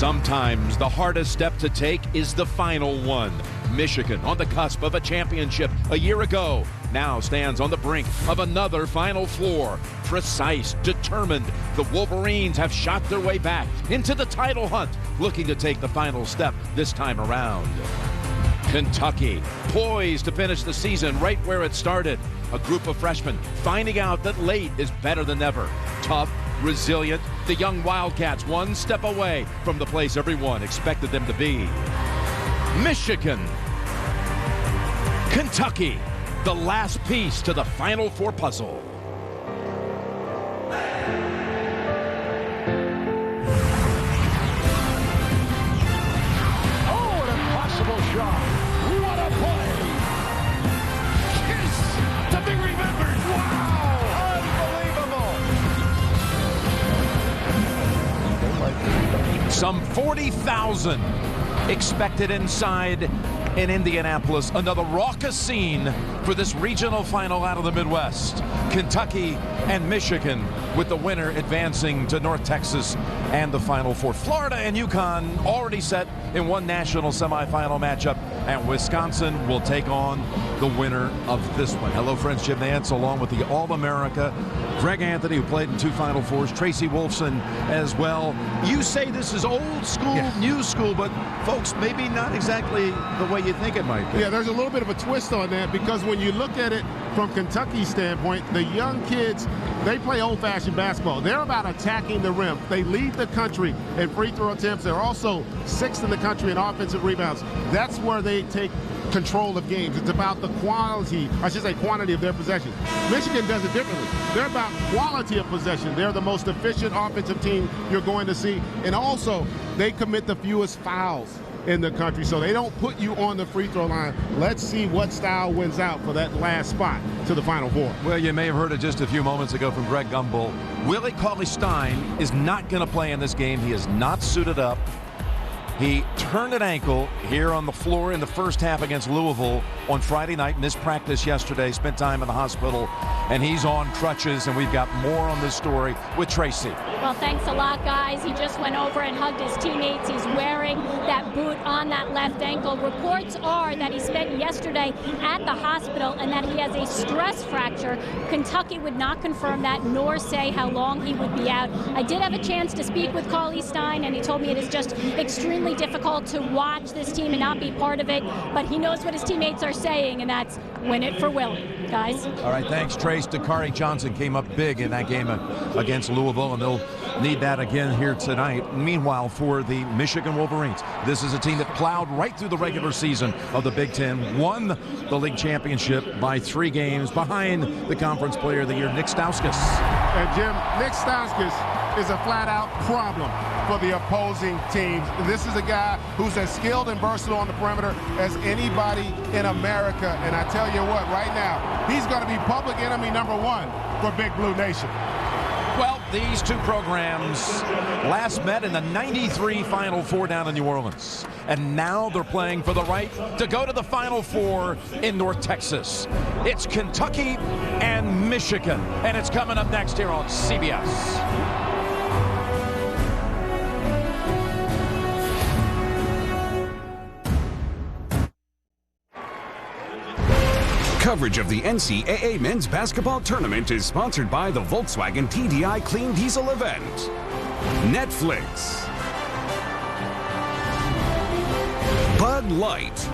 Sometimes the hardest step to take is the final one. Michigan, on the cusp of a championship a year ago, now stands on the brink of another Final Four. Precise, determined, the Wolverines have shot their way back into the title hunt, looking to take the final step this time around. Kentucky, poised to finish the season right where it started. A group of freshmen finding out that late is better than ever. Tough, resilient, the young Wildcats one step away from the place everyone expected them to be. Michigan, Kentucky, the last piece to the Final Four puzzle. Oh, an impossible shot. What a play. Kiss to be remembered. Wow, unbelievable. Some 40,000 expected inside in Indianapolis. Another raucous scene for this regional final out of the Midwest. Kentucky and Michigan, with the winner advancing to North Texas and the Final Four. Florida and UConn already set in one national semifinal matchup, and Wisconsin will take on the winner of this one. Hello, friends. Jim Nantz, along with the All-America Greg Anthony, who played in 2 Final Fours, Tracy Wolfson as well. You say this is old school, new school, but folks, maybe not exactly the way you think it might be. Yeah, there's a little bit of a twist on that, because when you look at it from Kentucky's standpoint, the young kids, they play old-fashioned basketball. They're about attacking the rim. They lead the country in free throw attempts. They're also 6th in the country in offensive rebounds. That's where they take control of games. It's about the quantity of their possession. Michigan does it differently. They're about quality of possession. They're the most efficient offensive team you're going to see. And also, they commit the fewest fouls in the country, so they don't put you on the free throw line. Let's see what style wins out for that last spot to the Final Four. Well, you may have heard it just a few moments ago from Greg Gumbel. Willie Cauley-Stein is not going to play in this game. He is not suited up. He turned an ankle here on the floor in the first half against Louisville on Friday night. Missed practice yesterday, spent time in the hospital, and he's on crutches, and we've got more on this story with Tracy. Well, thanks a lot, guys. He just went over and hugged his teammates. He's wearing that boot on that left ankle. Reports are that he spent yesterday at the hospital and that he has a stress fracture. Kentucky would not confirm that nor say how long he would be out. I did have a chance to speak with Cauley-Stein, and he told me it is just extremely difficult to watch this team and not be part of it, but he knows what his teammates are saying, and that's win it for Willie, guys. All right, thanks, Trace. Dakari Johnson came up big in that game against Louisville, and they'll need that again here tonight. Meanwhile, for the Michigan Wolverines, this is a team that plowed right through the regular season of the Big Ten, won the league championship by 3 games behind the Conference Player of the Year, Nick Stauskas. And Jim, Nick Stauskas is a flat-out problem for the opposing teams. This is a guy who's as skilled and versatile on the perimeter as anybody in America. And I tell you what, right now, he's going to be public enemy number 1 for Big Blue Nation. Well, these two programs last met in the '93 Final Four down in New Orleans. And now they're playing for the right to go to the Final Four in North Texas. It's Kentucky and Michigan, and it's coming up next here on CBS. Coverage of the NCAA men's basketball tournament is sponsored by the Volkswagen TDI Clean Diesel event, Netflix, Bud Light,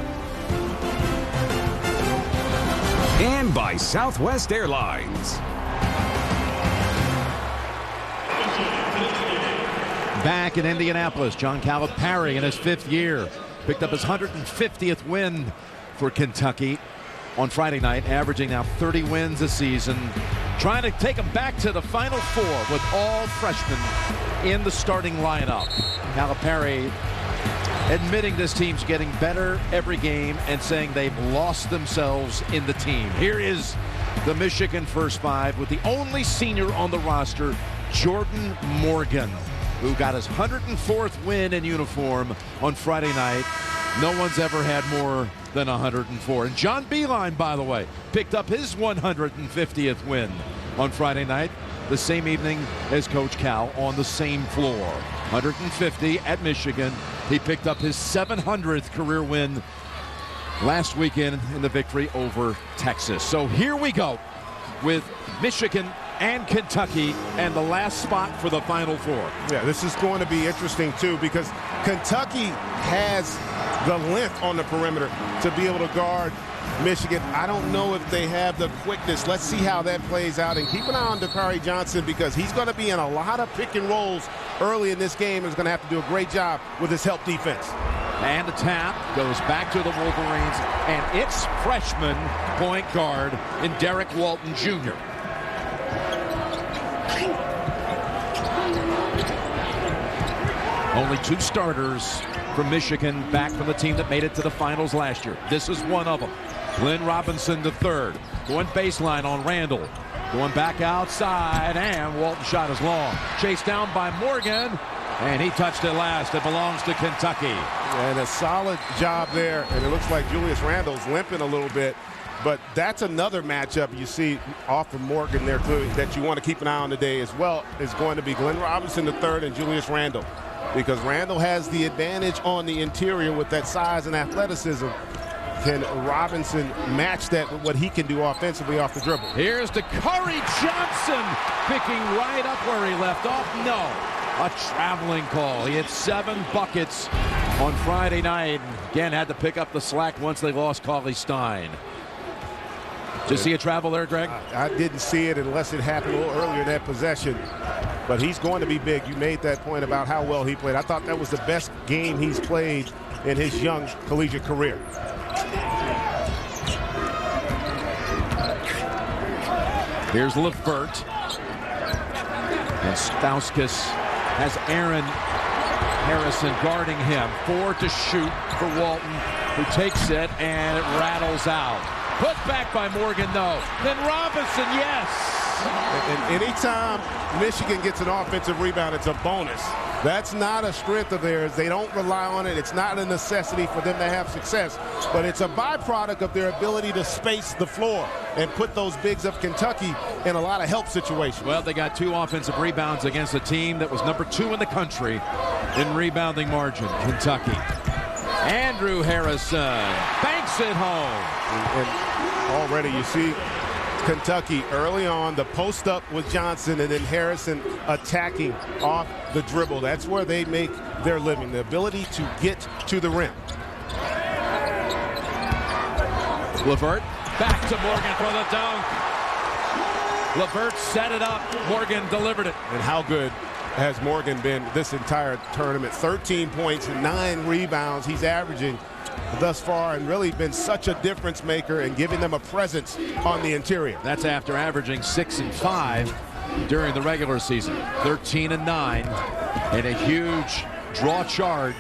and by Southwest Airlines. Back in Indianapolis, John Calipari in his 5th year picked up his 150th win for Kentucky on Friday night, averaging now 30 wins a season, trying to take them back to the Final Four with all freshmen in the starting lineup. Calipari admitting this team's getting better every game and saying they've lost themselves in the team. Here is the Michigan first 5 with the only senior on the roster, Jordan Morgan, who got his 104th win in uniform on Friday night. No one's ever had more than 104. And John Beilein, by the way, picked up his 150th win on Friday night. the same evening as Coach Cal on the same floor. 150 at Michigan. He picked up his 700th career win last weekend in the victory over Texas. So here we go with Michigan and Kentucky and the last spot for the Final Four. Yeah, this is going to be interesting too, because Kentucky has the length on the perimeter to be able to guard Michigan. I don't know if they have the quickness. Let's see how that plays out, and keep an eye on Dakari Johnson, because he's going to be in a lot of pick and rolls early in this game and is going to have to do a great job with his help defense. And the tap goes back to the Wolverines, and it's freshman point guard in Derek Walton Jr. Only 2 starters from Michigan back from the team that made it to the finals last year. This is one of them. Glenn Robinson III going baseline on Randall. Going back outside, and Walton shot is long. Chased down by Morgan, and he touched it last. It belongs to Kentucky. And a solid job there, and it looks like Julius Randle's limping a little bit. But that's another matchup you see off of Morgan there too, that you want to keep an eye on today as well, is going to be Glenn Robinson III and Julius Randle. Because Randle has the advantage on the interior with that size and athleticism. Can Robinson match that with what he can do offensively off the dribble? Here's Dakari Johnson picking right up where he left off. No, a traveling call. He had 7 buckets on Friday night. Again, had to pick up the slack once they lost Cauley Stein. Did you see a travel there, Greg? I didn't see it unless it happened a little earlier in that possession. But he's going to be big. You made that point about how well he played. I thought that was the best game he's played in his young collegiate career. Here's Levert. And Stauskas has Aaron Harrison guarding him. 4 to shoot for Walton, who takes it, and it rattles out. Put back by Morgan, no. Then Robinson, yes. And anytime Michigan gets an offensive rebound, it's a bonus. That's not a strength of theirs. They don't rely on it. It's not a necessity for them to have success, but it's a byproduct of their ability to space the floor and put those bigs of Kentucky in a lot of help situations. Well, they got 2 offensive rebounds against a team that was number 2 in the country in rebounding margin, Kentucky. Andrew Harrison banks it home. And already you see Kentucky early on, the post up with Johnson, and then Harrison attacking off the dribble. That's where they make their living, the ability to get to the rim. Levert back to Morgan for the dunk. Levert set it up. Morgan delivered it. And how good has Morgan been this entire tournament? 13 points and 9 rebounds he's averaging thus far, and really been such a difference maker and giving them a presence on the interior. That's after averaging 6 and 5 during the regular season. 13 and 9, and a huge draw charge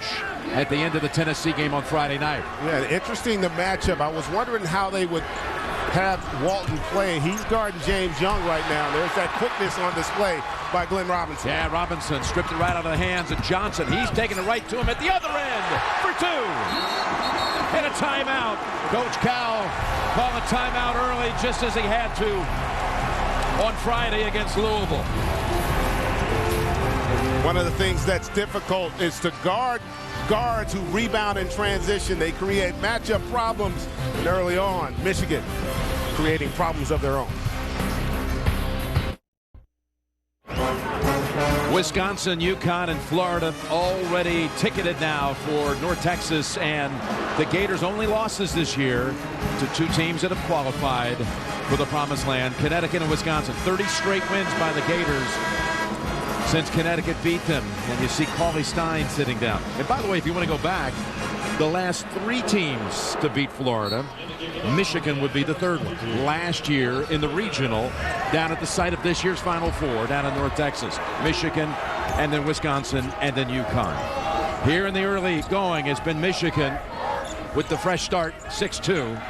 at the end of the Tennessee game on Friday night. Yeah, interesting the matchup. I was wondering how they would have Walton play. He's guarding James Young right now. There's that quickness on display by Glenn Robinson. Yeah, Robinson stripped it right out of the hands of Johnson. He's taking it right to him at the other end for 2. And a timeout. Coach Cal called a timeout early, just as he had to on Friday against Louisville. One of the things that's difficult is to guard guards who rebound in transition. They create matchup problems, and early on, Michigan creating problems of their own. Wisconsin, UConn, and Florida already ticketed now for North Texas, and the Gators' only losses this year to 2 teams that have qualified for the Promised Land, Connecticut and Wisconsin. 30 straight wins by the Gators since Connecticut beat them. And you see Cauley Stein sitting down. And by the way, if you want to go back, the last 3 teams to beat Florida, Michigan would be the 3rd one. Last year in the regional, down at the site of this year's Final Four, down in North Texas. Michigan, and then Wisconsin, and then UConn. Here in the early going, it's been Michigan with the fresh start, 6-2.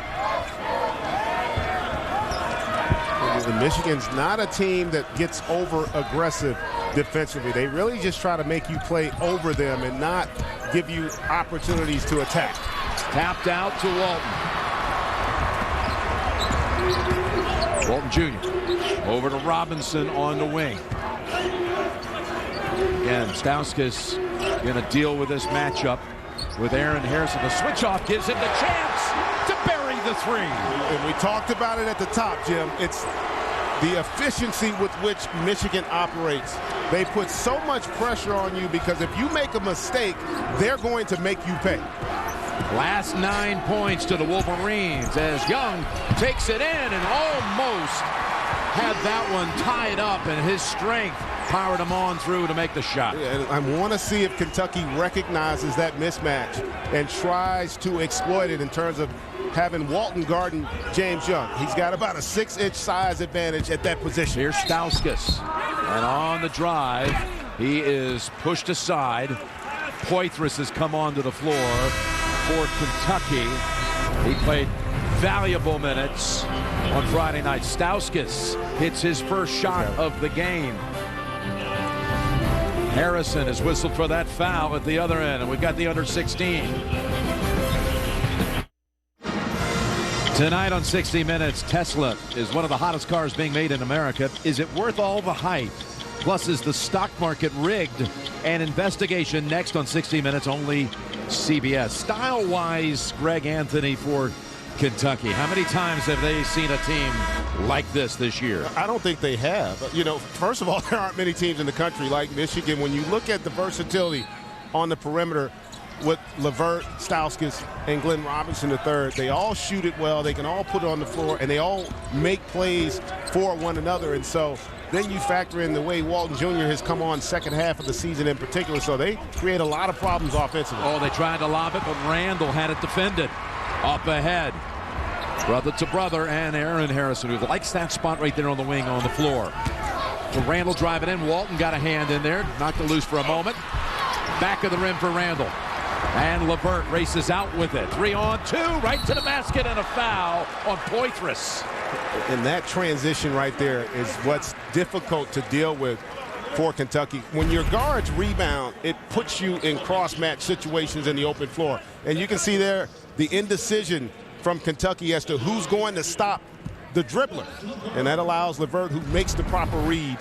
Michigan's not a team that gets over aggressive defensively. They really just try to make you play over them and not give you opportunities to attack. Tapped out to Walton. Walton Jr. over to Robinson on the wing. Again, Stauskas going to deal with this matchup with Aaron Harrison. The switch off gives him the chance to bury the three. And we talked about it at the top, Jim. It's the efficiency with which Michigan operates. They put so much pressure on you because if you make a mistake, they're going to make you pay. Last 9 points to the Wolverines as Young takes it in and almost had that one tied up, and his strength powered him on through to make the shot. And I want to see if Kentucky recognizes that mismatch and tries to exploit it in terms of having Walton guarding James Young. He's got about a 6-inch size advantage at that position. Here's Stauskas, and on the drive, he is pushed aside. Poitras has come onto the floor for Kentucky. He played valuable minutes on Friday night. Stauskas hits his first shot of the game. Harrison has whistled for that foul at the other end, and we've got the under 16. Tonight on 60 Minutes, Tesla is one of the hottest cars being made in America. Is it worth all the hype? Plus, is the stock market rigged? An investigation next on 60 Minutes, only CBS. Style-wise, Greg Anthony for Kentucky. How many times have they seen a team like this year? I don't think they have. You know, first of all, there aren't many teams in the country like Michigan. When you look at the versatility on the perimeter with LeVert, Stauskas, and Glenn Robinson III, they all shoot it well. They can all put it on the floor, and they all make plays for one another. And so then you factor in the way Walton Jr. has come on second half of the season in particular. So they create a lot of problems offensively. Oh, they tried to lob it, but Randall had it defended. Up ahead, brother to brother, and Aaron Harrison, who likes that spot right there on the wing on the floor. So Randall driving in. Walton got a hand in there, knocked it loose for a moment. Back of the rim for Randall. And LeVert races out with it. 3-on-2, right to the basket, and a foul on Poitras. And that transition right there is what's difficult to deal with for Kentucky. When your guards rebound, it puts you in cross-match situations in the open floor. And you can see there the indecision from Kentucky as to who's going to stop the dribbler. And that allows LeVert, who makes the proper read,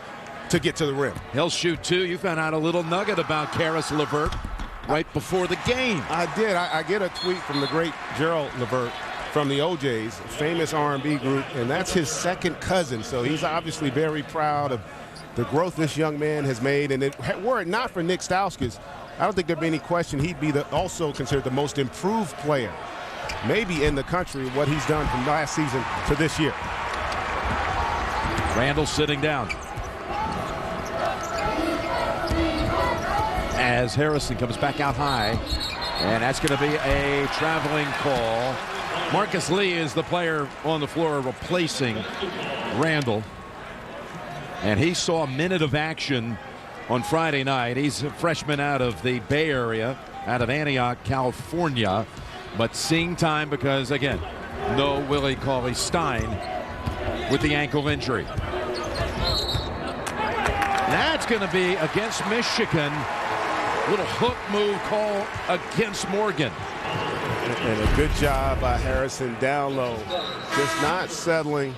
to get to the rim. He'll shoot two. You found out a little nugget about Karis LeVert right before the game. I did. I get a tweet from the great Gerald LeVert from the OJs, famous R&B group, and that's his second cousin. So he's obviously very proud of the growth this young man has made. And were it not for Nick Stauskas, I don't think there'd be any question he'd be also considered the most improved player, maybe in the country, what he's done from last season to this year. Randall sitting down. As Harrison comes back out high, and that's going to be a traveling call. Marcus Lee is the player on the floor replacing Randall. And he saw a minute of action on Friday night. He's a freshman out of the Bay Area, out of Antioch, California. But seeing time because, again, no Willie Cauley-Stein with the ankle injury. That's going to be against Michigan. Little hook move call against Morgan. And a good job by Harrison down low. Just not settling.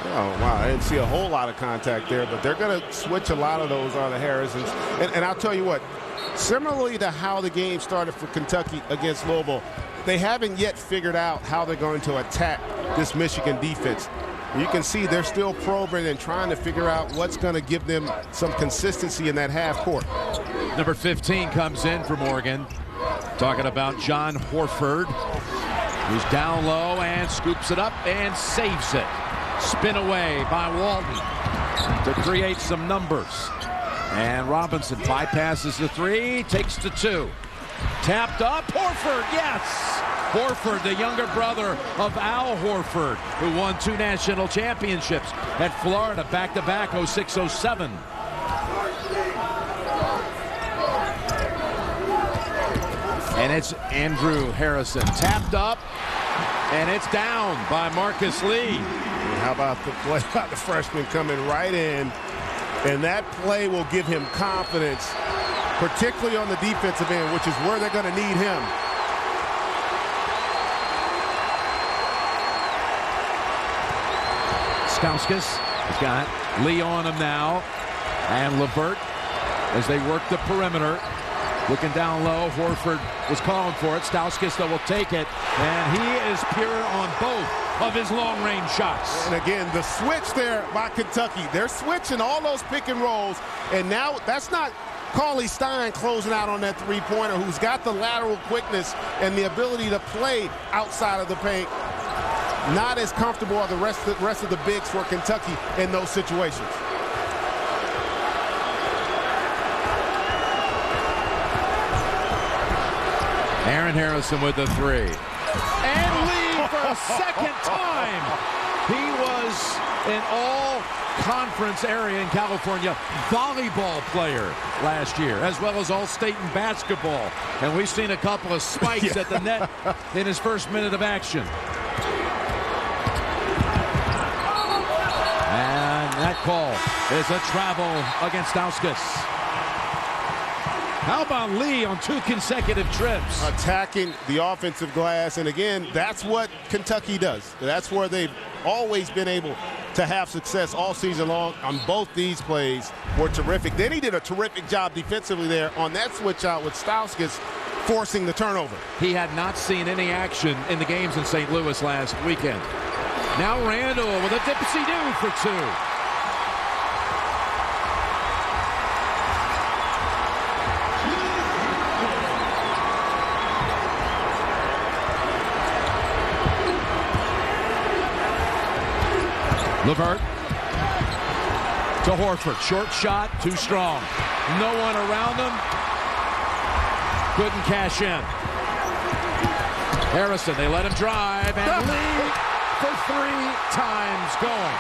Oh, wow, I didn't see a whole lot of contact there, but they're going to switch a lot of those on the Harrisons. And I'll tell you what, similarly to how the game started for Kentucky against Louisville, they haven't yet figured out how they're going to attack this Michigan defense. You can see they're still probing and trying to figure out what's going to give them some consistency in that half court. Number 15 comes in for Morgan. Talking about John Horford, who's down low and scoops it up and saves it. Spin away by Walton to create some numbers. And Robinson bypasses the three, takes the two. Tapped up, Horford, yes! Horford, the younger brother of Al Horford, who won 2 national championships at Florida back-to-back 06-07. And it's Andrew Harrison tapped up, and it's down by Marcus Lee. And how about the play by the freshman coming right in? And that play will give him confidence, particularly on the defensive end, which is where they're going to need him. Stauskas has got Lee on him now. And Levert, as they work the perimeter, looking down low. Horford was calling for it. Stauskas, though, will take it. And he is pure on both of his long-range shots. And again, the switch there by Kentucky. They're switching all those pick and rolls. And now that's not Cauley Stein closing out on that three-pointer, who's got the lateral quickness and the ability to play outside of the paint. Not as comfortable are the rest of the bigs for Kentucky in those situations. Aaron Harrison with the three. And Lee for a second time. He was an all-conference area in California volleyball player last year, as well as all-state in basketball. And we've seen a couple of spikes at the net in his first minute of action. And that call is a travel against Stauskas. How about Lee on 2 consecutive trips? Attacking the offensive glass, and again, that's what Kentucky does. That's where they've always been able to have success all season long. On both these plays were terrific. Then he did a terrific job defensively there on that switch out with Stauskas forcing the turnover. He had not seen any action in the games in St. Louis last weekend. Now Randall with a dipsy-do for 2. Levert to Horford. Short shot, too strong. No one around him. Couldn't cash in. Harrison, they let him drive, and Lee for 3 times going.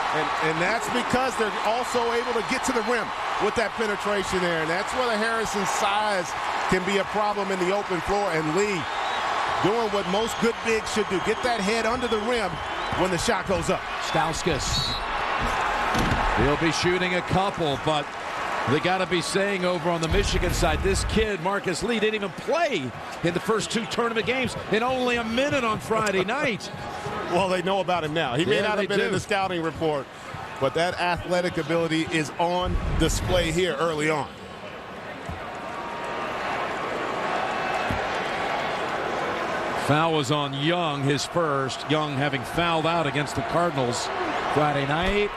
And that's because they're also able to get to the rim with that penetration there. And that's where the Harrison size can be a problem in the open floor. And Lee doing what most good bigs should do. Get that head under the rim when the shot goes up. Stauskas. He'll be shooting a couple, but they got to be saying over on the Michigan side, this kid, Marcus Lee, didn't even play in the first 2 tournament games in only a minute on Friday night. Well, they know about him now. He may not have been in the scouting report, but that athletic ability is on display here early on. Foul was on Young, his first. Young having fouled out against the Cardinals Friday night.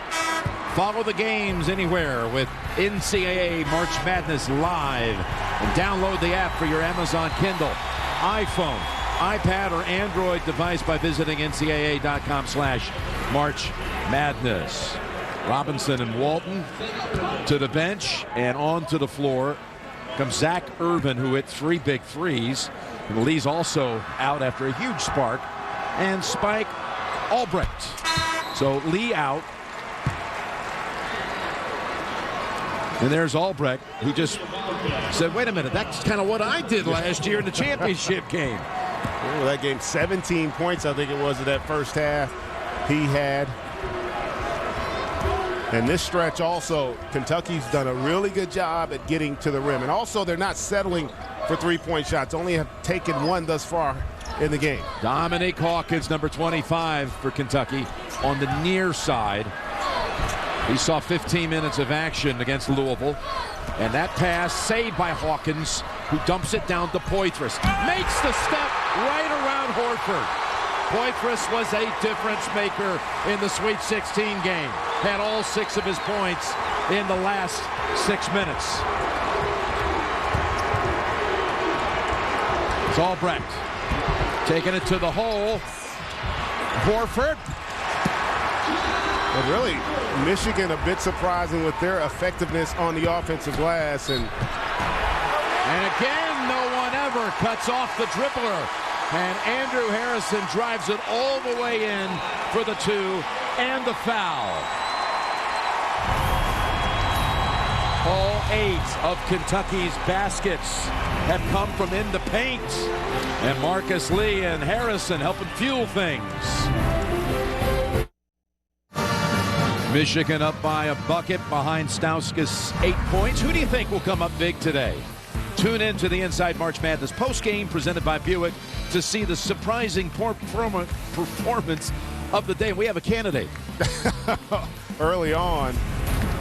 Follow the games anywhere with NCAA March Madness Live. And download the app for your Amazon Kindle, iPhone, iPad, or Android device by visiting ncaa.com/March Madness. Robinson and Walton to the bench, and onto the floor comes Zach Irvin, who hit 3 big threes. And Lee's also out after a huge spark. And Spike Albrecht. So Lee out. And there's Albrecht, who just said, wait a minute, that's kind of what I did last year in the championship game. Well, that game, 17 points, I think it was, in that first half he had. And this stretch also, Kentucky's done a really good job at getting to the rim. And also, they're not settling for 3-point shots. Only have taken 1 thus far in the game. Dominique Hawkins, number 25 for Kentucky, on the near side. He saw 15 minutes of action against Louisville. And that pass saved by Hawkins, who dumps it down to Poitras. Makes the step right around Horford. Poitras was a difference maker in the Sweet 16 game. Had all 6 of his points in the last 6 minutes. It's Albrecht taking it to the hole. Horford. But really, Michigan a bit surprising with their effectiveness on the offensive glass. And again, no one ever cuts off the dribbler. And Andrew Harrison drives it all the way in for the 2 and the foul. All 8 of Kentucky's baskets have come from in the paint. And Marcus Lee and Harrison helping fuel things. Michigan up by a bucket behind Stauskas, 8 points. Who do you think will come up big today? Tune in to the Inside March Madness postgame presented by Buick to see the surprising performance of the day. We have a candidate. Early on,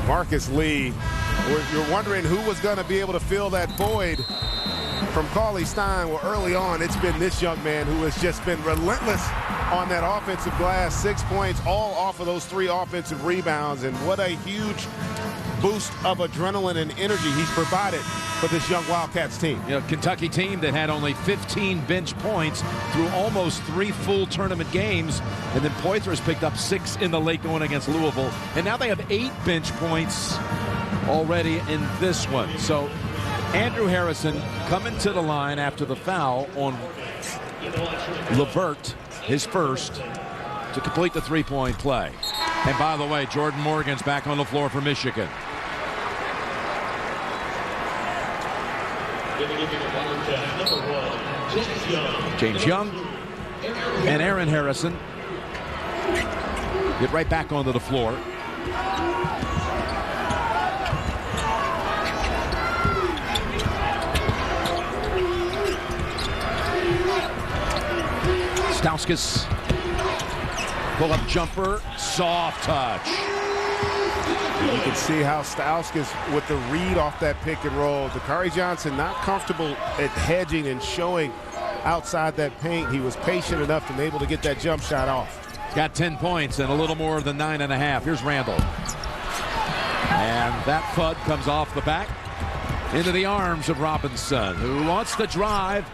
Marcus Lee. You're wondering who was going to be able to fill that void from Cauley Stein. Well, early on, it's been this young man who has just been relentless on that offensive glass. 6 points, all off of those 3 offensive rebounds. And what a huge boost of adrenaline and energy he's provided for this young Wildcats team. You know, Kentucky team that had only 15 bench points through almost 3 full tournament games, and then Poitras picked up 6 in the late going against Louisville, and now they have 8 bench points already in this one. So Andrew Harrison coming to the line after the foul on Levert, his first, to complete the 3-point play. And by the way, Jordan Morgan's back on the floor for Michigan. James Young and Aaron Harrison get right back onto the floor. Stauskas, pull-up jumper, soft touch. You can see how Stauskas with the read off that pick and roll. Dakari Johnson not comfortable at hedging and showing outside that paint. He was patient enough and able to get that jump shot off. Got 10 points and a little more than 9.5. Here's Randall. And that FUD comes off the back into the arms of Robinson, who wants to drive.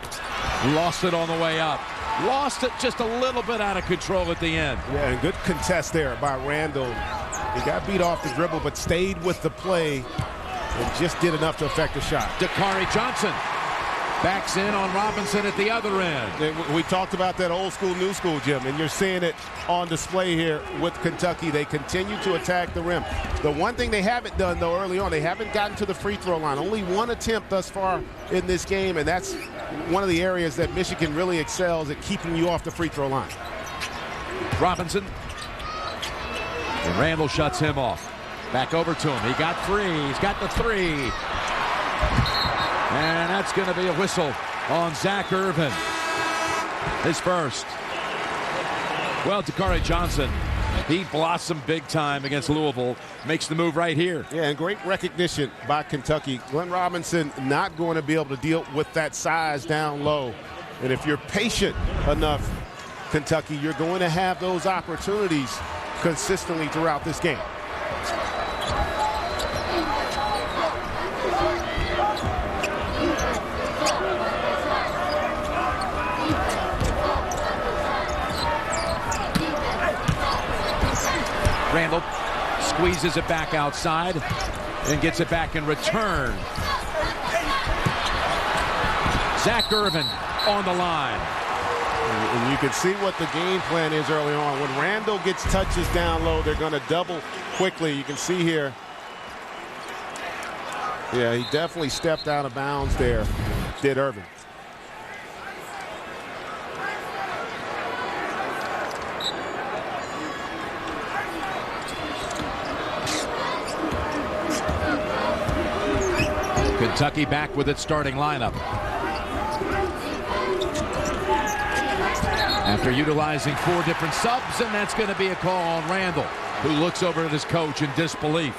Lost it on the way up. Lost it just a little bit out of control at the end. Yeah, and good contest there by Randall. He got beat off the dribble, but stayed with the play and just did enough to affect the shot. Dakari Johnson backs in on Robinson at the other end. We talked about that old school, new school, Jim, and you're seeing it on display here with Kentucky. They continue to attack the rim. The one thing they haven't done, though, early on, they haven't gotten to the free throw line. Only 1 attempt thus far in this game, and that's one of the areas that Michigan really excels at, keeping you off the free throw line. Robinson. And Randall shuts him off. Back over to him. He got 3. He's got the 3. And that's going to be a whistle on Zach Irvin. His first. Well, Dakari Johnson, he blossomed big time against Louisville. Makes the move right here. Yeah, and great recognition by Kentucky. Glenn Robinson not going to be able to deal with that size down low. And if you're patient enough, Kentucky, you're going to have those opportunities consistently throughout this game. Randall squeezes it back outside and gets it back in return. Zach Irvin on the line. And you can see what the game plan is early on. When Randall gets touches down low, they're going to double quickly. You can see here. Yeah, he definitely stepped out of bounds there, did Irvin. Kentucky back with its starting lineup. After utilizing 4 different subs, and that's going to be a call on Randall, who looks over at his coach in disbelief.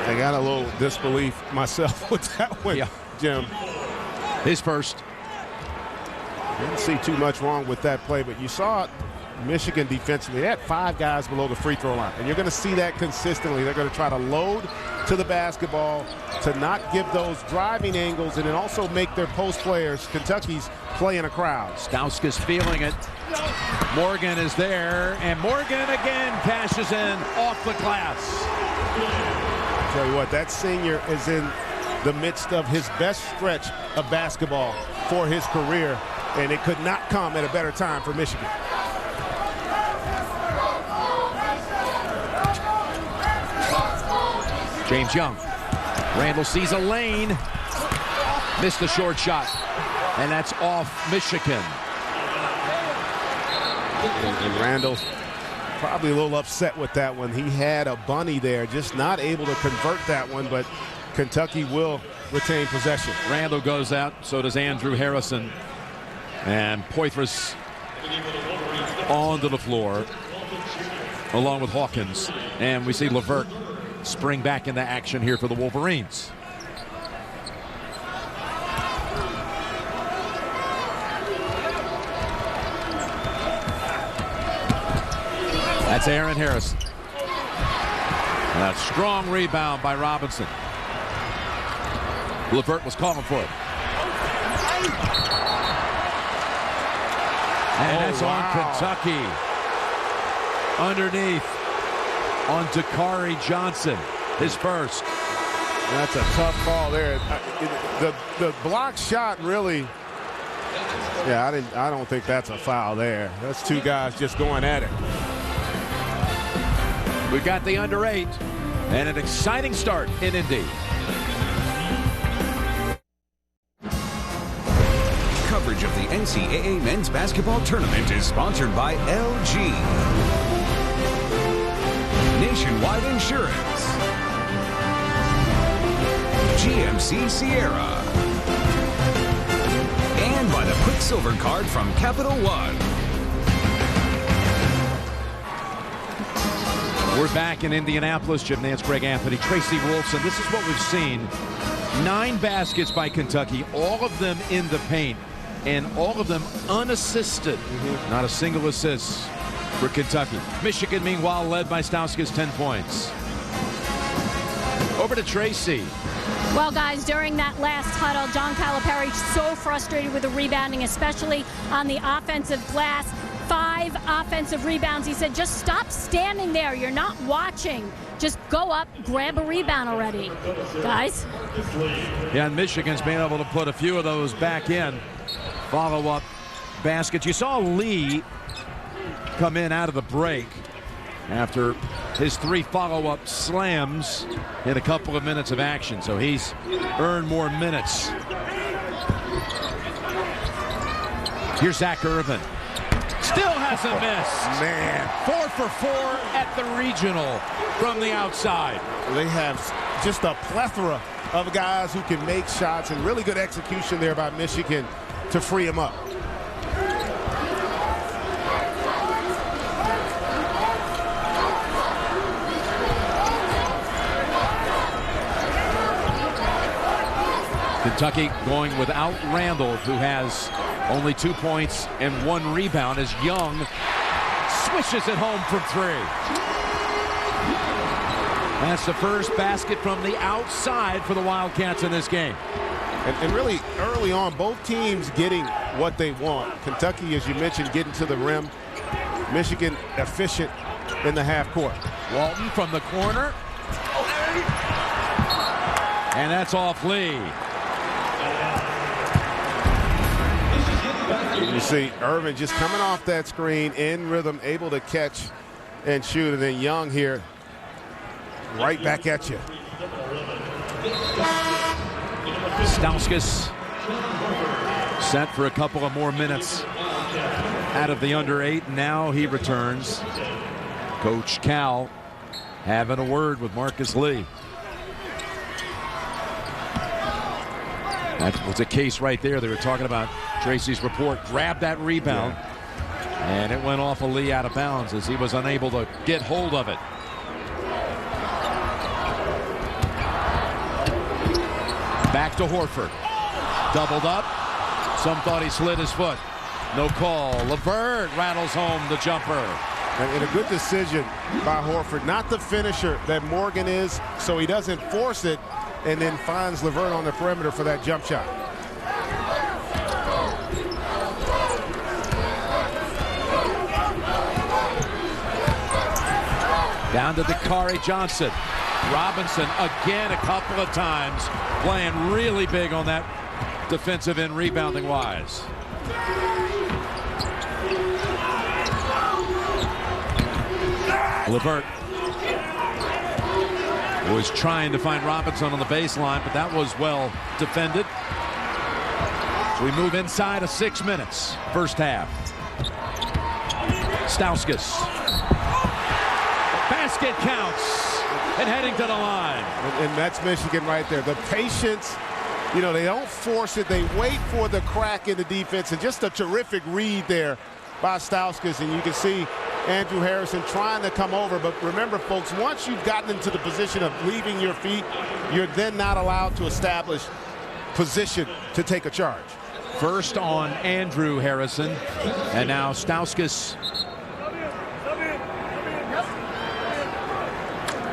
I got a little disbelief myself with that one, Yeah. Jim. His first. Didn't see too much wrong with that play, but you saw Michigan defensively. They had 5 guys below the free throw line, and you're going to see that consistently. They're going to try to load to the basketball to not give those driving angles, and then also make their post players, Kentucky's, play in a crowd. Stauskas feeling it. Morgan is there, and Morgan again cashes in off the glass. I'll tell you what, that senior is in the midst of his best stretch of basketball for his career, and it could not come at a better time for Michigan. James Young. Randall sees a lane. Missed the short shot. And that's off Michigan. And Randall probably a little upset with that one. He had a bunny there, just not able to convert that one, but Kentucky will retain possession. Randall goes out, so does Andrew Harrison. And Poitras onto the floor along with Hawkins. And we see LeVert spring back into action here for the Wolverines. That's Aaron Harris. A strong rebound by Robinson. LeVert was calling for it. And that's on Kentucky. Underneath on Dakari Johnson, his first. That's a tough call there. The block shot really, I don't think that's a foul there. That's two guys just going at it. We got the under 8 and an exciting start in Indy. Coverage of the NCAA men's basketball tournament is sponsored by LG. Nationwide Insurance. GMC Sierra. And by the Quicksilver Card from Capital One. We're back in Indianapolis. Jim Nance, Greg Anthony, Tracy Wolfson. This is what we've seen. 9 baskets by Kentucky, all of them in the paint, and all of them unassisted. Not a single assist for Kentucky. Michigan, meanwhile, led by Stauskas, 10 points. Over to Tracy. Well, guys, during that last huddle, John Calipari so frustrated with the rebounding, especially on the offensive glass. 5 offensive rebounds. He said, just stop standing there. You're not watching. Just go up, grab a rebound already, guys. Yeah, and Michigan's been able to put a few of those back in. Follow-up baskets. You saw Lee come in out of the break after his 3 follow-up slams in a couple of minutes of action. So he's earned more minutes. Here's Zach Irvin. Still hasn't missed. Man. 4 for 4 at the regional from the outside. They have just a plethora of guys who can make shots, and really good execution there by Michigan to free him up. Kentucky going without Randall, who has only 2 points and 1 rebound, as Young swishes it home from 3. That's the first basket from the outside for the Wildcats in this game. And really early on, both teams getting what they want. Kentucky, as you mentioned, getting to the rim. Michigan efficient in the half court. Walton from the corner. And that's off Lee. You see Irvin just coming off that screen, in rhythm, able to catch and shoot. And then Young here, right back at you. Stauskas set for a couple of more minutes out of the under 8. Now he returns. Coach Cal having a word with Marcus Lee. That was a case right there. They were talking about Tracy's report. Grabbed that rebound, and it went off of Lee out of bounds as he was unable to get hold of it. Back to Horford. Doubled up. Some thought he slid his foot. No call. LeVert rattles home the jumper. And a good decision by Horford. Not the finisher that Morgan is, so he doesn't force it and then finds LeVert on the perimeter for that jump shot. Down to Dakari Johnson. Robinson again a couple of times, playing really big on that defensive end, rebounding wise. LeVert was trying to find Robinson on the baseline, but that was well defended. So we move inside of 6 minutes, first half. Stauskas. Basket counts. And heading to the line. And that's Michigan right there. The patience, they don't force it. They wait for the crack in the defense, and just a terrific read there by Stauskas, and you can see Andrew Harrison trying to come over. But remember, folks, once you've gotten into the position of leaving your feet, you're then not allowed to establish position to take a charge. First on Andrew Harrison, and now Stauskas,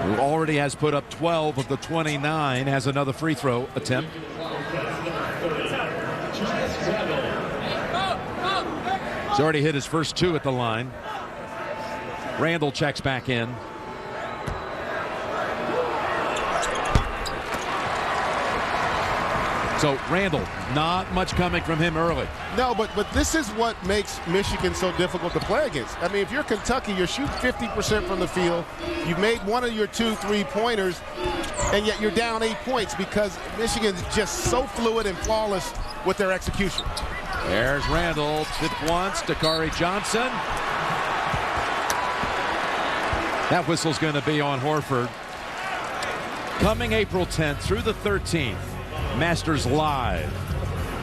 who already has put up 12 of the 29, has another free throw attempt. He's already hit his first 2 at the line. Randall checks back in. So Randall, not much coming from him early. No, but this is what makes Michigan so difficult to play against. I mean, if you're Kentucky, you're shooting 50% from the field. You've made one of your 2 3-pointers, and yet you're down 8 points because Michigan's just so fluid and flawless with their execution. There's Randall, tip once, Dakari Johnson. That whistle's going to be on Horford. Coming April 10th through the 13th, Masters Live.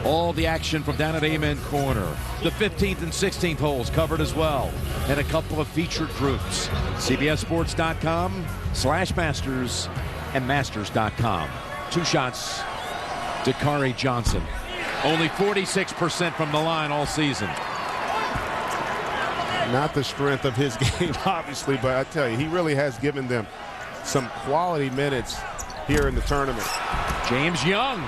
All the action from down at Amen Corner. The 15th and 16th holes covered as well. And a couple of featured groups. CBSSports.com/Masters and Masters.com. 2 shots, Dakari Johnson. Only 46% from the line all season. Not the strength of his game, obviously, but I tell you, he really has given them some quality minutes here in the tournament. James Young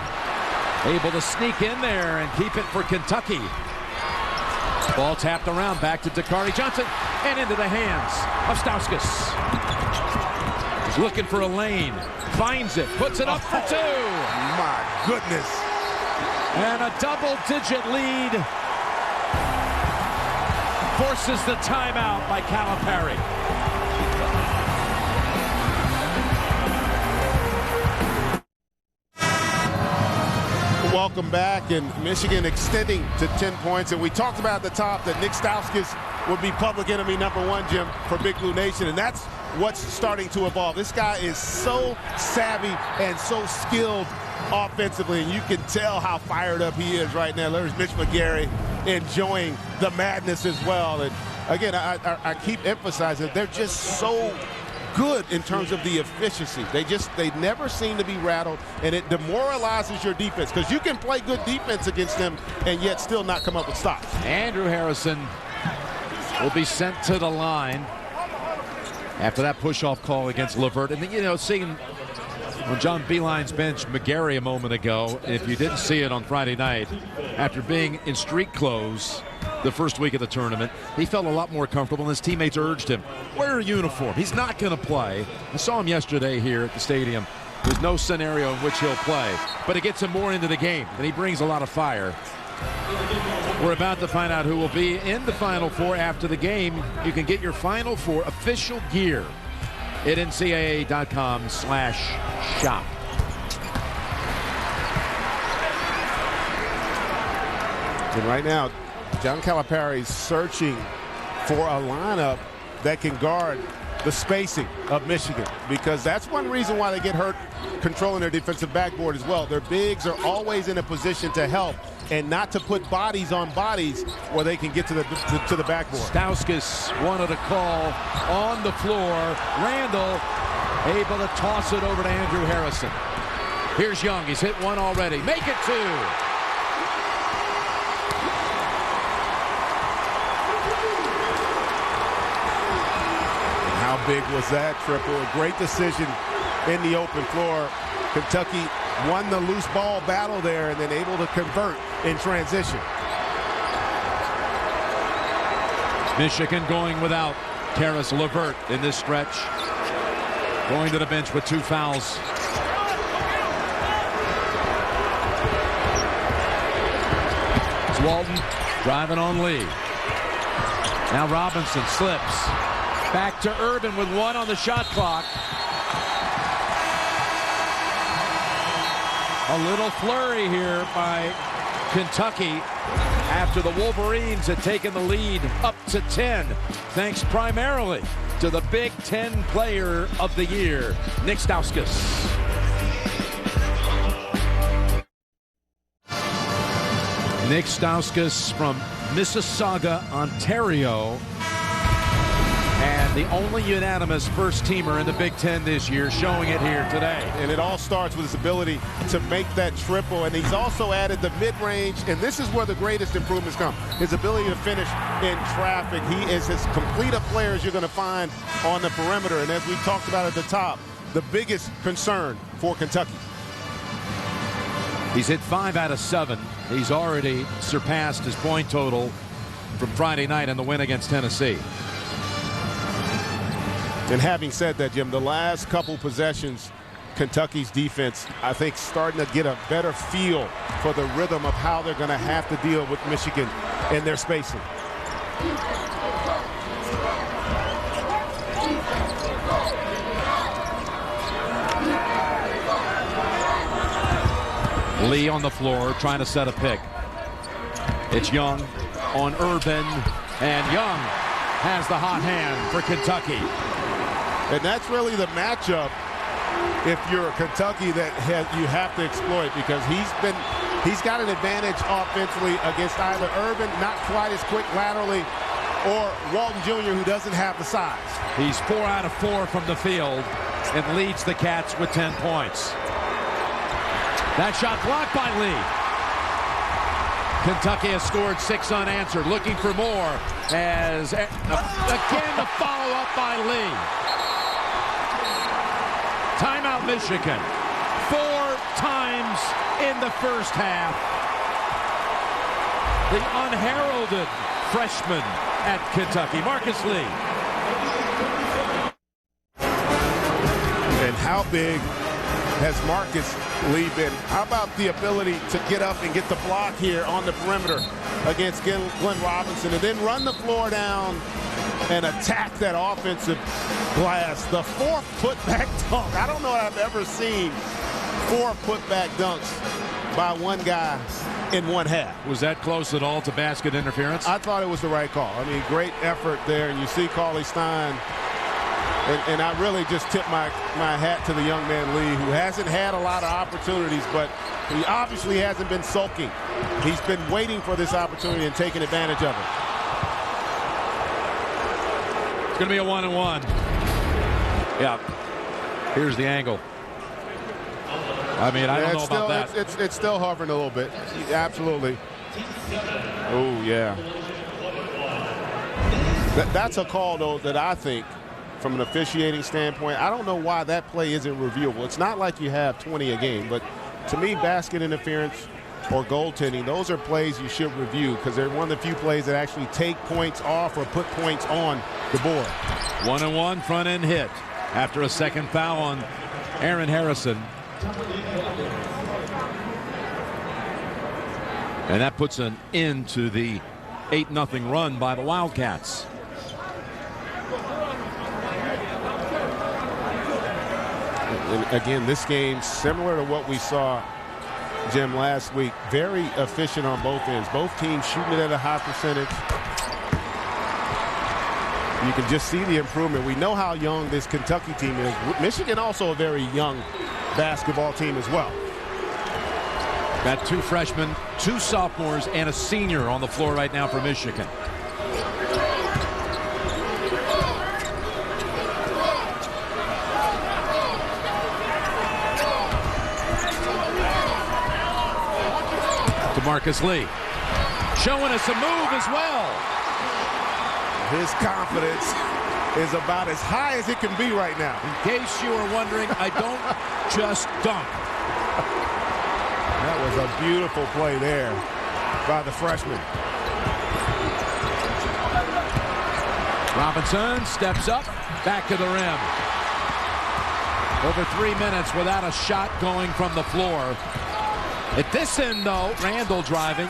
able to sneak in there and keep it for Kentucky. Ball tapped around, back to Dakari Johnson, and into the hands of Stauskas. He's looking for a lane, finds it, puts it up for 2. My goodness. And a double-digit lead forces the timeout by Calipari. Welcome back, and Michigan extending to 10 points. And we talked about at the top that Nick Stauskas would be public enemy #1, Jim, for Big Blue Nation, and that's what's starting to evolve. This guy is so savvy and so skilled offensively, and you can tell how fired up he is right now. There's Mitch McGarry enjoying the madness as well. And again, I keep emphasizing they're just so good in terms of the efficiency. They never seem to be rattled, and it demoralizes your defense because you can play good defense against them and yet still not come up with stops. Andrew Harrison will be sent to the line after that push-off call against Levert. And, you know, seeing on John Beilein's bench McGarry a moment ago, if you didn't see it on Friday night, after being in street clothes the first week of the tournament, he felt a lot more comfortable, and his teammates urged him, wear a uniform. He's not going to play. I saw him yesterday here at the stadium. There's no scenario in which he'll play, but it gets him more into the game, and he brings a lot of fire. We're about to find out who will be in the Final Four after the game. You can get your Final Four official gear at ncaa.com/shop. And right now, John Calipari's searching for a lineup that can guard the spacing of Michigan, because that's one reason why they get hurt controlling their defensive backboard as well. Their bigs are always in a position to help and not to put bodies on bodies where they can get to the backboard. Stauskas wanted a call on the floor. Randall able to toss it over to Andrew Harrison. Here's Young. He's hit 1 already. Make it 2. How big was that triple? A great decision in the open floor. Kentucky won the loose ball battle there and then able to convert in transition. Michigan going without Karis LeVert in this stretch. Going to the bench with 2 fouls. It's Walton driving on Lee. Now Robinson slips. Back to Urban with 1 on the shot clock. A little flurry here by Kentucky after the Wolverines had taken the lead up to 10, thanks primarily to the Big Ten Player of the Year, Nick Stauskas. Nick Stauskas from Mississauga, Ontario. And the only unanimous first-teamer in the Big Ten this year, showing it here today. And it all starts with his ability to make that triple. And he's also added the mid-range, and this is where the greatest improvements come. His ability to finish in traffic. He is as complete a player as you're going to find on the perimeter. And as we talked about at the top, the biggest concern for Kentucky. He's hit 5 out of 7. He's already surpassed his point total from Friday night in the win against Tennessee. And having said that, Jim, the last couple possessions, Kentucky's defense, I think, starting to get a better feel for the rhythm of how they're going to have to deal with Michigan and their spacing. Lee on the floor trying to set a pick. It's Young on Urban, and Young has the hot hand for Kentucky. And that's really the matchup, if you're Kentucky, that you have to exploit, because he's got an advantage offensively against either Urban, not quite as quick laterally, or Walton Jr., who doesn't have the size. He's 4 out of 4 from the field and leads the Cats with 10 points. That shot blocked by Lee. Kentucky has scored 6 unanswered, looking for more, as again the follow-up by Lee. Timeout Michigan. 4 times in the first half. The unheralded freshman at Kentucky, Marcus Lee. And how big has Marcus Lee been? How about the ability to get up and get the block here on the perimeter against Glenn Robinson, and then run the floor down and attack that offensive glass? The 4 putback dunk. I don't know if I've ever seen 4 putback dunks by one guy in one half. Was that close at all to basket interference? I thought it was the right call. I mean, great effort there. And you see Cauley Stein. And I really just tip my hat to the young man Lee, who hasn't had a lot of opportunities, but he obviously hasn't been sulking. He's been waiting for this opportunity and taking advantage of it. It's going to be a 1-and-1. Yeah. Here's the angle. I mean, I don't know about that. It's still hovering a little bit. Absolutely. Oh, yeah. That's a call, though, that I think, from an officiating standpoint, I don't know why that play isn't reviewable. It's not like you have 20 a game, but to me, basket interference or goaltending, those are plays you should review, because they're one of the few plays that actually take points off or put points on the board. 1-and-1 front end hit after a second foul on Aaron Harrison. And that puts an end to the 8-0 run by the Wildcats. And again, this game, similar to what we saw, Jim, last week, very efficient on both ends. Both teams shooting it at a high percentage. You can just see the improvement. We know how young this Kentucky team is. Michigan also a very young basketball team as well. Got 2 freshmen, 2 sophomores, and a senior on the floor right now for Michigan. Marcus Lee showing us a move as well. His confidence is about as high as it can be right now. In case you were wondering, I don't just dunk. That was a beautiful play there by the freshman. Robinson steps up, back to the rim. Over 3 minutes without a shot going from the floor. At this end, though, Randall driving.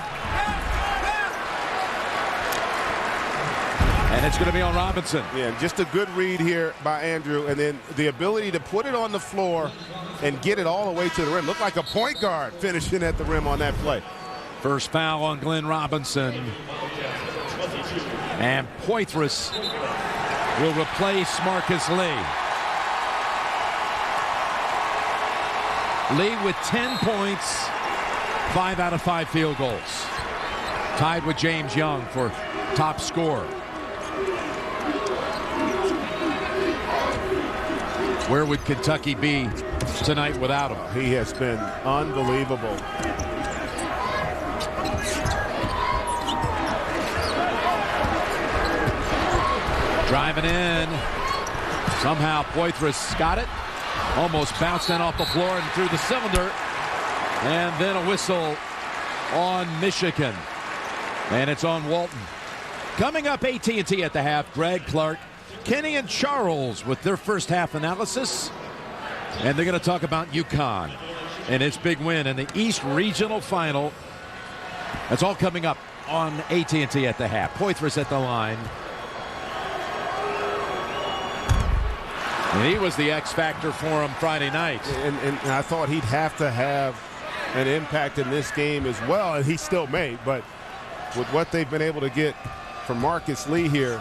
And it's going to be on Robinson. Yeah, just a good read here by Andrew, and then the ability to put it on the floor and get it all the way to the rim. Looked like a point guard finishing at the rim on that play. First foul on Glenn Robinson. And Poitras will replace Marcus Lee. Lee with 10 points, 5 out of 5 field goals. Tied with James Young for top scorer. Where would Kentucky be tonight without him? He has been unbelievable. Driving in. Somehow Poitras got it. Almost bounced in off the floor and through the cylinder. And then a whistle on Michigan. And it's on Walton. Coming up, AT&T at the half. Greg, Clark, Kenny, and Charles with their first half analysis. And they're going to talk about UConn and its big win in the East Regional Final. That's all coming up on AT&T at the half. Poitras at the line. And he was the X factor for him Friday night. And I thought he'd have to have an impact in this game as well, and he still may. But with what they've been able to get from Marcus Lee here,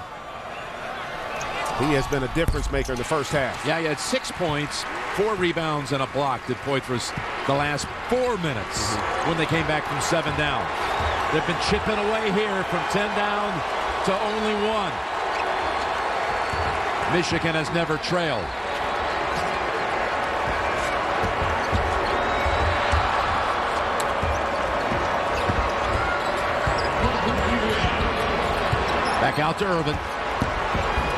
he has been a difference maker in the first half. Yeah, he had 6 points, 4 rebounds, and a block did Poitras the last 4 minutes when they came back from 7 down. They've been chipping away here from 10 down to only 1. Michigan has never trailed. Back out to Irvin.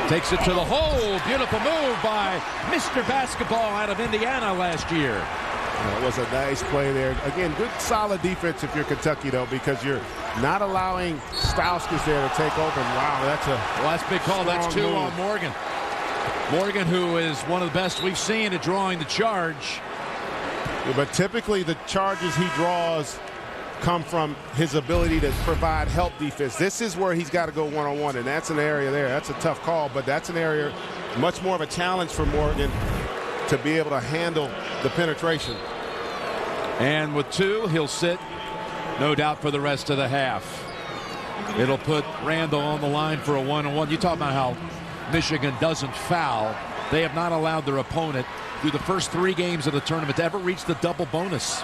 Takes it to the hole. Beautiful move by Mr. Basketball out of Indiana last year. That was a nice play there. Again, good solid defense if you're Kentucky, though, because you're not allowing Stauskas there to take open. Wow, that's a big call. That's 2 move on Morgan. Morgan, who is one of the best we've seen at drawing the charge. Yeah, but typically the charges he draws come from his ability to provide help defense. This is where he's got to go one-on-one, and that's an area there. That's a tough call, but that's an area much more of a challenge for Morgan to be able to handle the penetration. And with 2, he'll sit, no doubt, for the rest of the half. It'll put Randall on the line for a one-on-one. You talk about how Michigan doesn't foul. They have not allowed their opponent through the first 3 games of the tournament to ever reach the double bonus.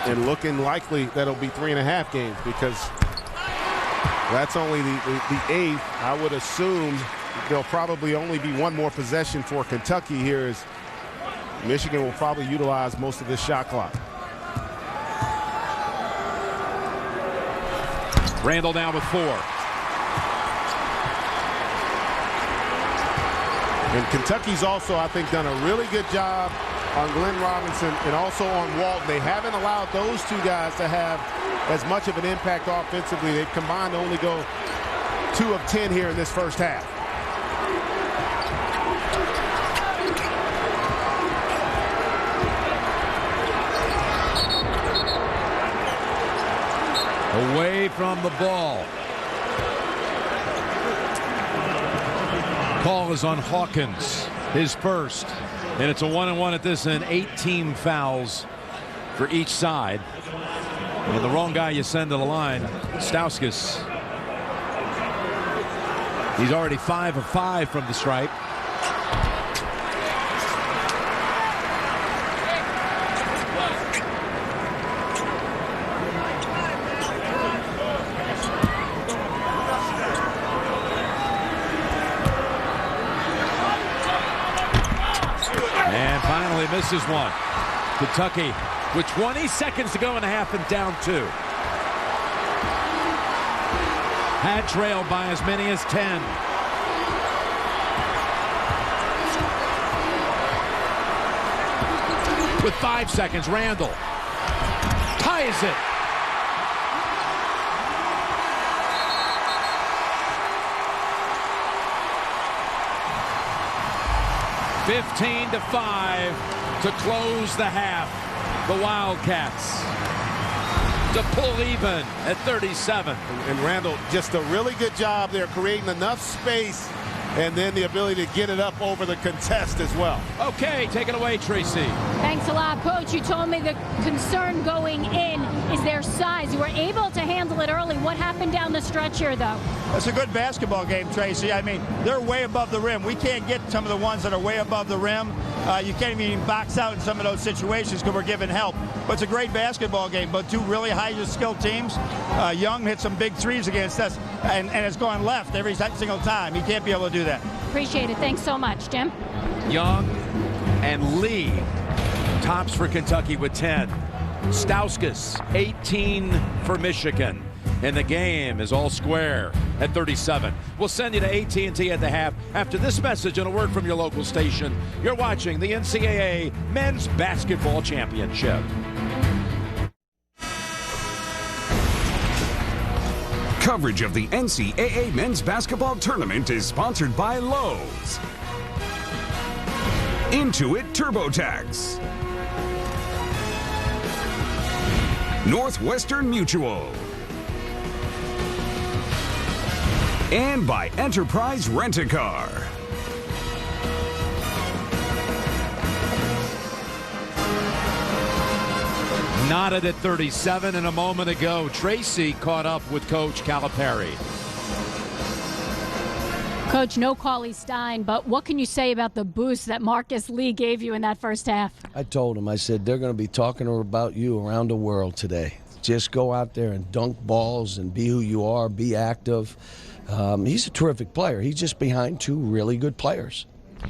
And looking likely that'll be 3.5 games, because that's only the 8th. I would assume there'll probably only be 1 more possession for Kentucky here, as Michigan will probably utilize most of this shot clock. Randall down with 4. And Kentucky's also, I think, done a really good job on Glenn Robinson and also on Walton. They haven't allowed those 2 guys to have as much of an impact offensively. They've combined to only go 2 of 10 here in this first half. Away from the ball. Call is on Hawkins, his first. And it's a 1-on-1 at this end. 18 fouls for each side. And the wrong guy you send to the line, Stauskas. He's already 5 of 5 from the stripe. And finally misses one. Kentucky with 20 seconds to go in the half and down 2. Had trailed by as many as 10. With 5 seconds, Randall ties it. (15-5) to close the half. The Wildcats to pull even at 37. And Randall, just a really good job there, creating enough space and then the ability to get it up over the contest as well. Okay, take it away, Tracy. Thanks a lot, Coach. You told me the concern going in is their size. You were able to handle it early. What happened down the stretch here, though? That's a good basketball game, Tracy. I mean, they're way above the rim. We can't get some of the ones that are way above the rim. You can't even box out in some of those situations because we're giving help. But it's a great basketball game. But two really high-skilled teams. Young hit some big threes against us, and it's going left every single time. He can't be able to do that. Appreciate it. Thanks so much, Jim. Young and Lee tops for Kentucky with 10. Stauskas 18 for Michigan. And the game is all square at 37. We'll send you to AT&T at the half after this message and a word from your local station. You're watching the NCAA Men's Basketball Championship. Coverage of the NCAA Men's Basketball Tournament is sponsored by Lowe's, Intuit TurboTax, Northwestern Mutual, and by Enterprise Rent-A-Car. Knotted at 37, and a moment ago, Tracy caught up with Coach Calipari. Coach, no Cauley Stein, but what can you say about the boost that Marcus Lee gave you in that first half? I told him, I said, they're going to be talking about you around the world today. Just go out there and dunk balls and be who you are, be active. He's a terrific player. He's just behind two really good players.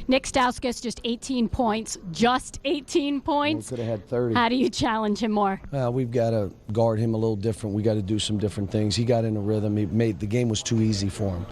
Nick Stauskas, just 18 points. Just 18 points. Could have had 30. How do you challenge him more? We've got to guard him a little different. We got to do some different things. He got in a rhythm. The game was too easy for him.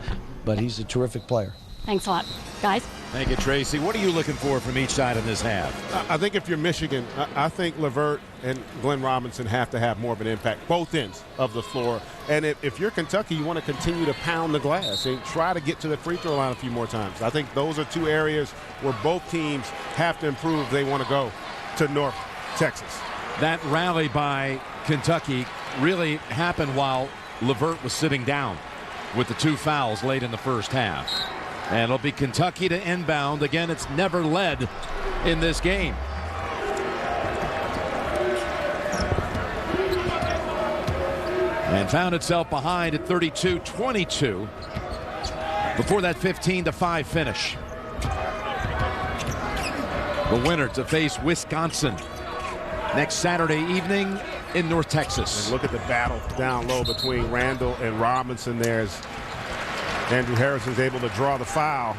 But he's a terrific player. Thanks a lot. Guys? Thank you, Tracy. What are you looking for from each side in this half? I think if you're Michigan, I think LeVert and Glenn Robinson have to have more of an impact, both ends of the floor. And if you're Kentucky, you want to continue to pound the glass and try to get to the free throw line a few more times. I think those are two areas where both teams have to improve if they want to go to North Texas. That rally by Kentucky really happened while LeVert was sitting down with the two fouls late in the first half. And it'll be Kentucky to inbound. Again, it's never led in this game. And found itself behind at 32-22 before that 15-5 finish. The winner to face Wisconsin next Saturday evening in North Texas. And look at the battle down low between Randall and Robinson there as Andrew Harrison's able to draw the foul.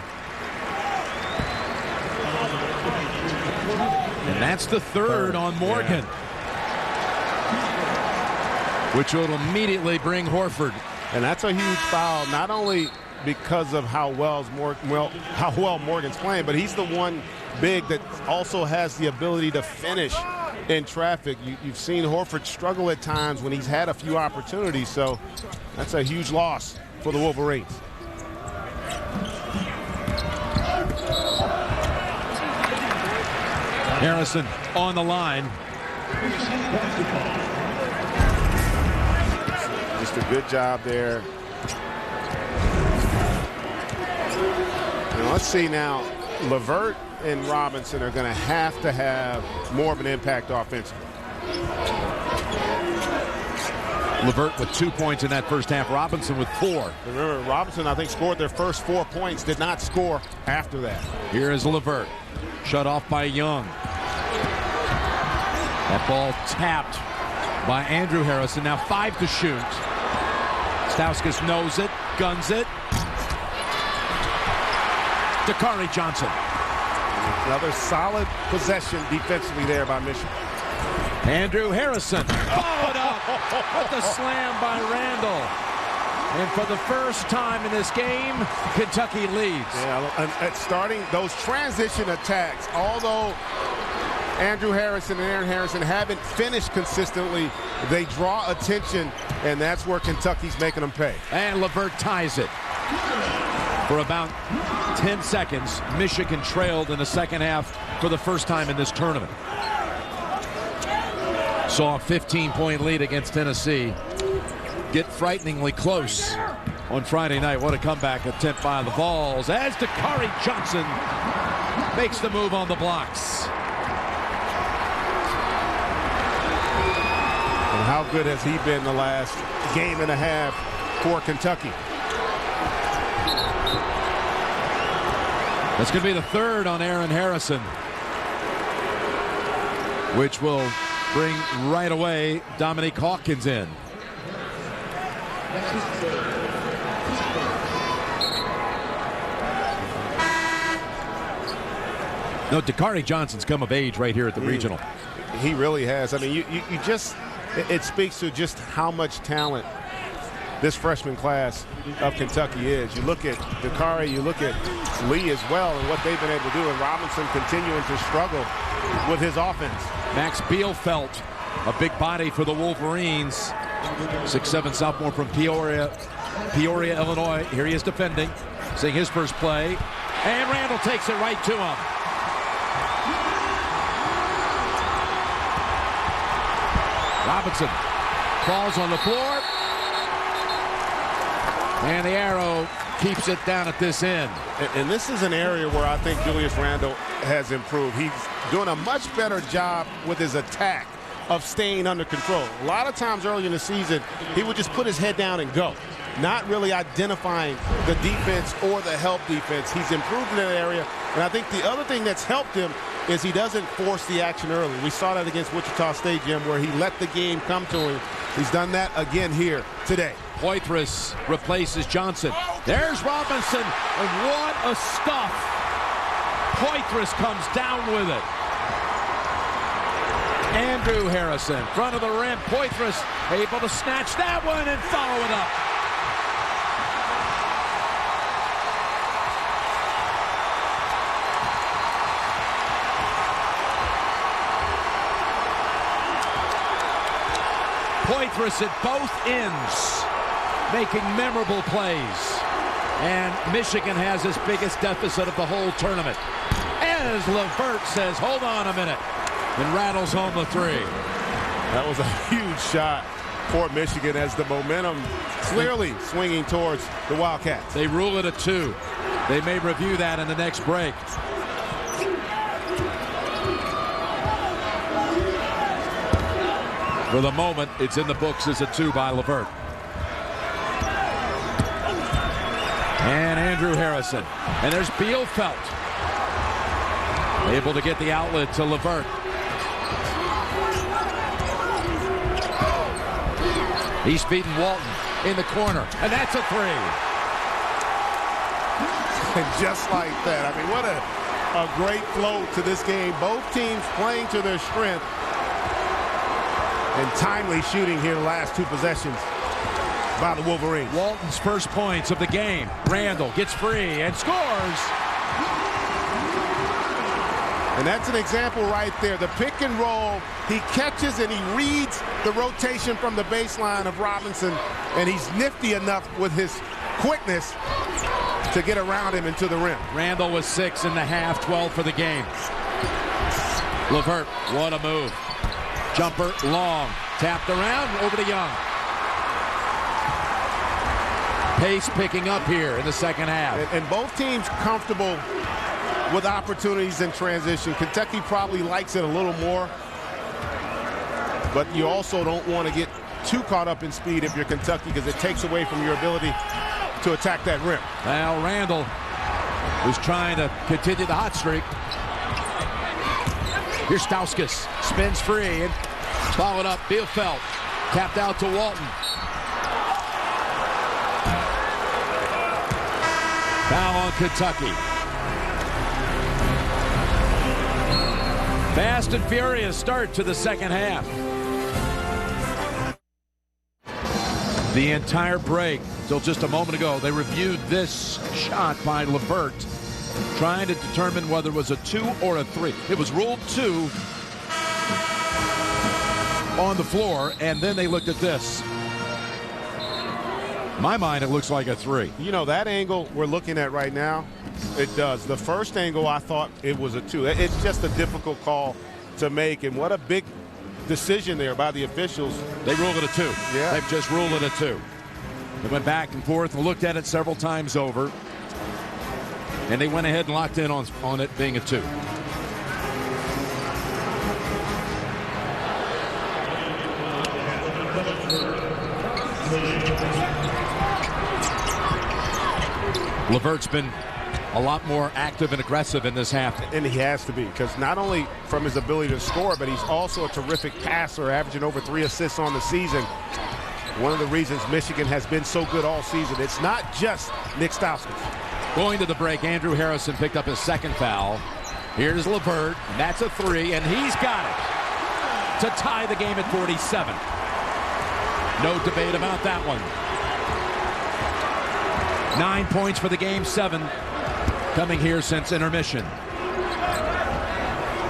And that's the third on Morgan. Yeah. Which will immediately bring Horford. And that's a huge foul, not only because of how well Morgan's playing, but he's the one big that also has the ability to finish in traffic. You've seen Horford struggle at times when he's had a few opportunities, so that's a huge loss for the Wolverines. Harrison on the line. Just a good job there. Now let's see now. LeVert and Robinson are going to have more of an impact offensively. LeVert with 2 points in that first half. Robinson with 4. Remember, Robinson, I think, scored their first 4 points, did not score after that. Here is LeVert. Shut off by Young. That ball tapped by Andrew Harrison. Now 5 to shoot. Stauskas knows it, guns it. Dakari Johnson. Another solid possession defensively there by Michigan. Andrew Harrison followed up with the slam by Randall. And for the first time in this game, Kentucky leads. Yeah, and starting those transition attacks, although Andrew Harrison and Aaron Harrison haven't finished consistently, they draw attention, and that's where Kentucky's making them pay. And LeVert ties it. For about 10 seconds, Michigan trailed in the second half for the first time in this tournament. Saw a 15-point lead against Tennessee get frighteningly close on Friday night. What a comeback attempt by the Vols as Dakari Johnson makes the move on the blocks. And how good has he been the last game and a half for Kentucky? That's going to be the third on Aaron Harrison. which will bring right away Dominique Hawkins in. No, Dakari Johnson's come of age right here at the regional. He really has. I mean, you just, it speaks to just how much talent this freshman class of Kentucky is. You look at Dakari, you look at Lee as well, and what they've been able to do, and Robinson continuing to struggle with his offense. Max Bielfeldt, a big body for the Wolverines. 6'7" sophomore from Peoria, Illinois. Here he is defending, seeing his first play. And Randall takes it right to him. Robinson falls on the floor. And the arrow keeps it down at this end. And this is an area where I think Julius Randle has improved. He's doing a much better job with his attack of staying under control. A lot of times early in the season, he would just put his head down and go, not really identifying the defense or the help defense. He's improved in that area. And I think the other thing that's helped him is he doesn't force the action early. We saw that against Wichita State, Jim, where he let the game come to him. He's done that again here today. Poitras replaces Johnson. There's Robinson, and what a stuff. Poitras comes down with it. Andrew Harrison, front of the rim. Poitras able to snatch that one and follow it up. Poitras at both ends, making memorable plays. And Michigan has his biggest deficit of the whole tournament. As Levert says, hold on a minute, and rattles home the three. That was a huge shot for Michigan as the momentum clearly swinging towards the Wildcats. They rule it a 2. They may review that in the next break. For the moment, it's in the books as a 2 by Levert. And Andrew Harrison. And there's Bielfeldt. Able to get the outlet to Levert. He's feeding Walton in the corner. And that's a 3. And just like that, I mean, what a great flow to this game. Both teams playing to their strength. And timely shooting here the last 2 possessions by the Wolverines. Walton's first points of the game. Randall gets free and scores. And that's an example right there. The pick and roll, he catches and he reads the rotation from the baseline of Robinson, and he's nifty enough with his quickness to get around him into the rim. Randall was 6 in the half, 12 for the game. Levert, what a move. Jumper long, tapped around, over to Young. Pace picking up here in the second half. And both teams comfortable with opportunities in transition. Kentucky probably likes it a little more, but you also don't want to get too caught up in speed if you're Kentucky, because it takes away from your ability to attack that rim. Now Randall was trying to continue the hot streak. Here's Stauskas, spins free and followed up. Bielfeldt tapped out to Walton. Foul on Kentucky. Fast and furious start to the second half. The entire break, till just a moment ago, they reviewed this shot by Levert, trying to determine whether it was a 2 or a 3. It was ruled 2 on the floor, and then they looked at this. In my mind, it looks like a 3. You know, that angle we're looking at right now, it does. The first angle, I thought it was a 2. It's just a difficult call to make, and what a big decision there by the officials. They ruled it a 2. Yeah. They've just ruled it a 2. They went back and forth and looked at it several times over, and they went ahead and locked in on it being a 2. Levert's been a lot more active and aggressive in this half. And he has to be, because not only from his ability to score, but he's also a terrific passer, averaging over 3 assists on the season. One of the reasons Michigan has been so good all season. It's not just Nick Stauskas. Going to the break, Andrew Harrison picked up his second foul. Here's LeVert, and that's a 3, and he's got it to tie the game at 47. No debate about that one. 9 points for the game, 7 coming here since intermission.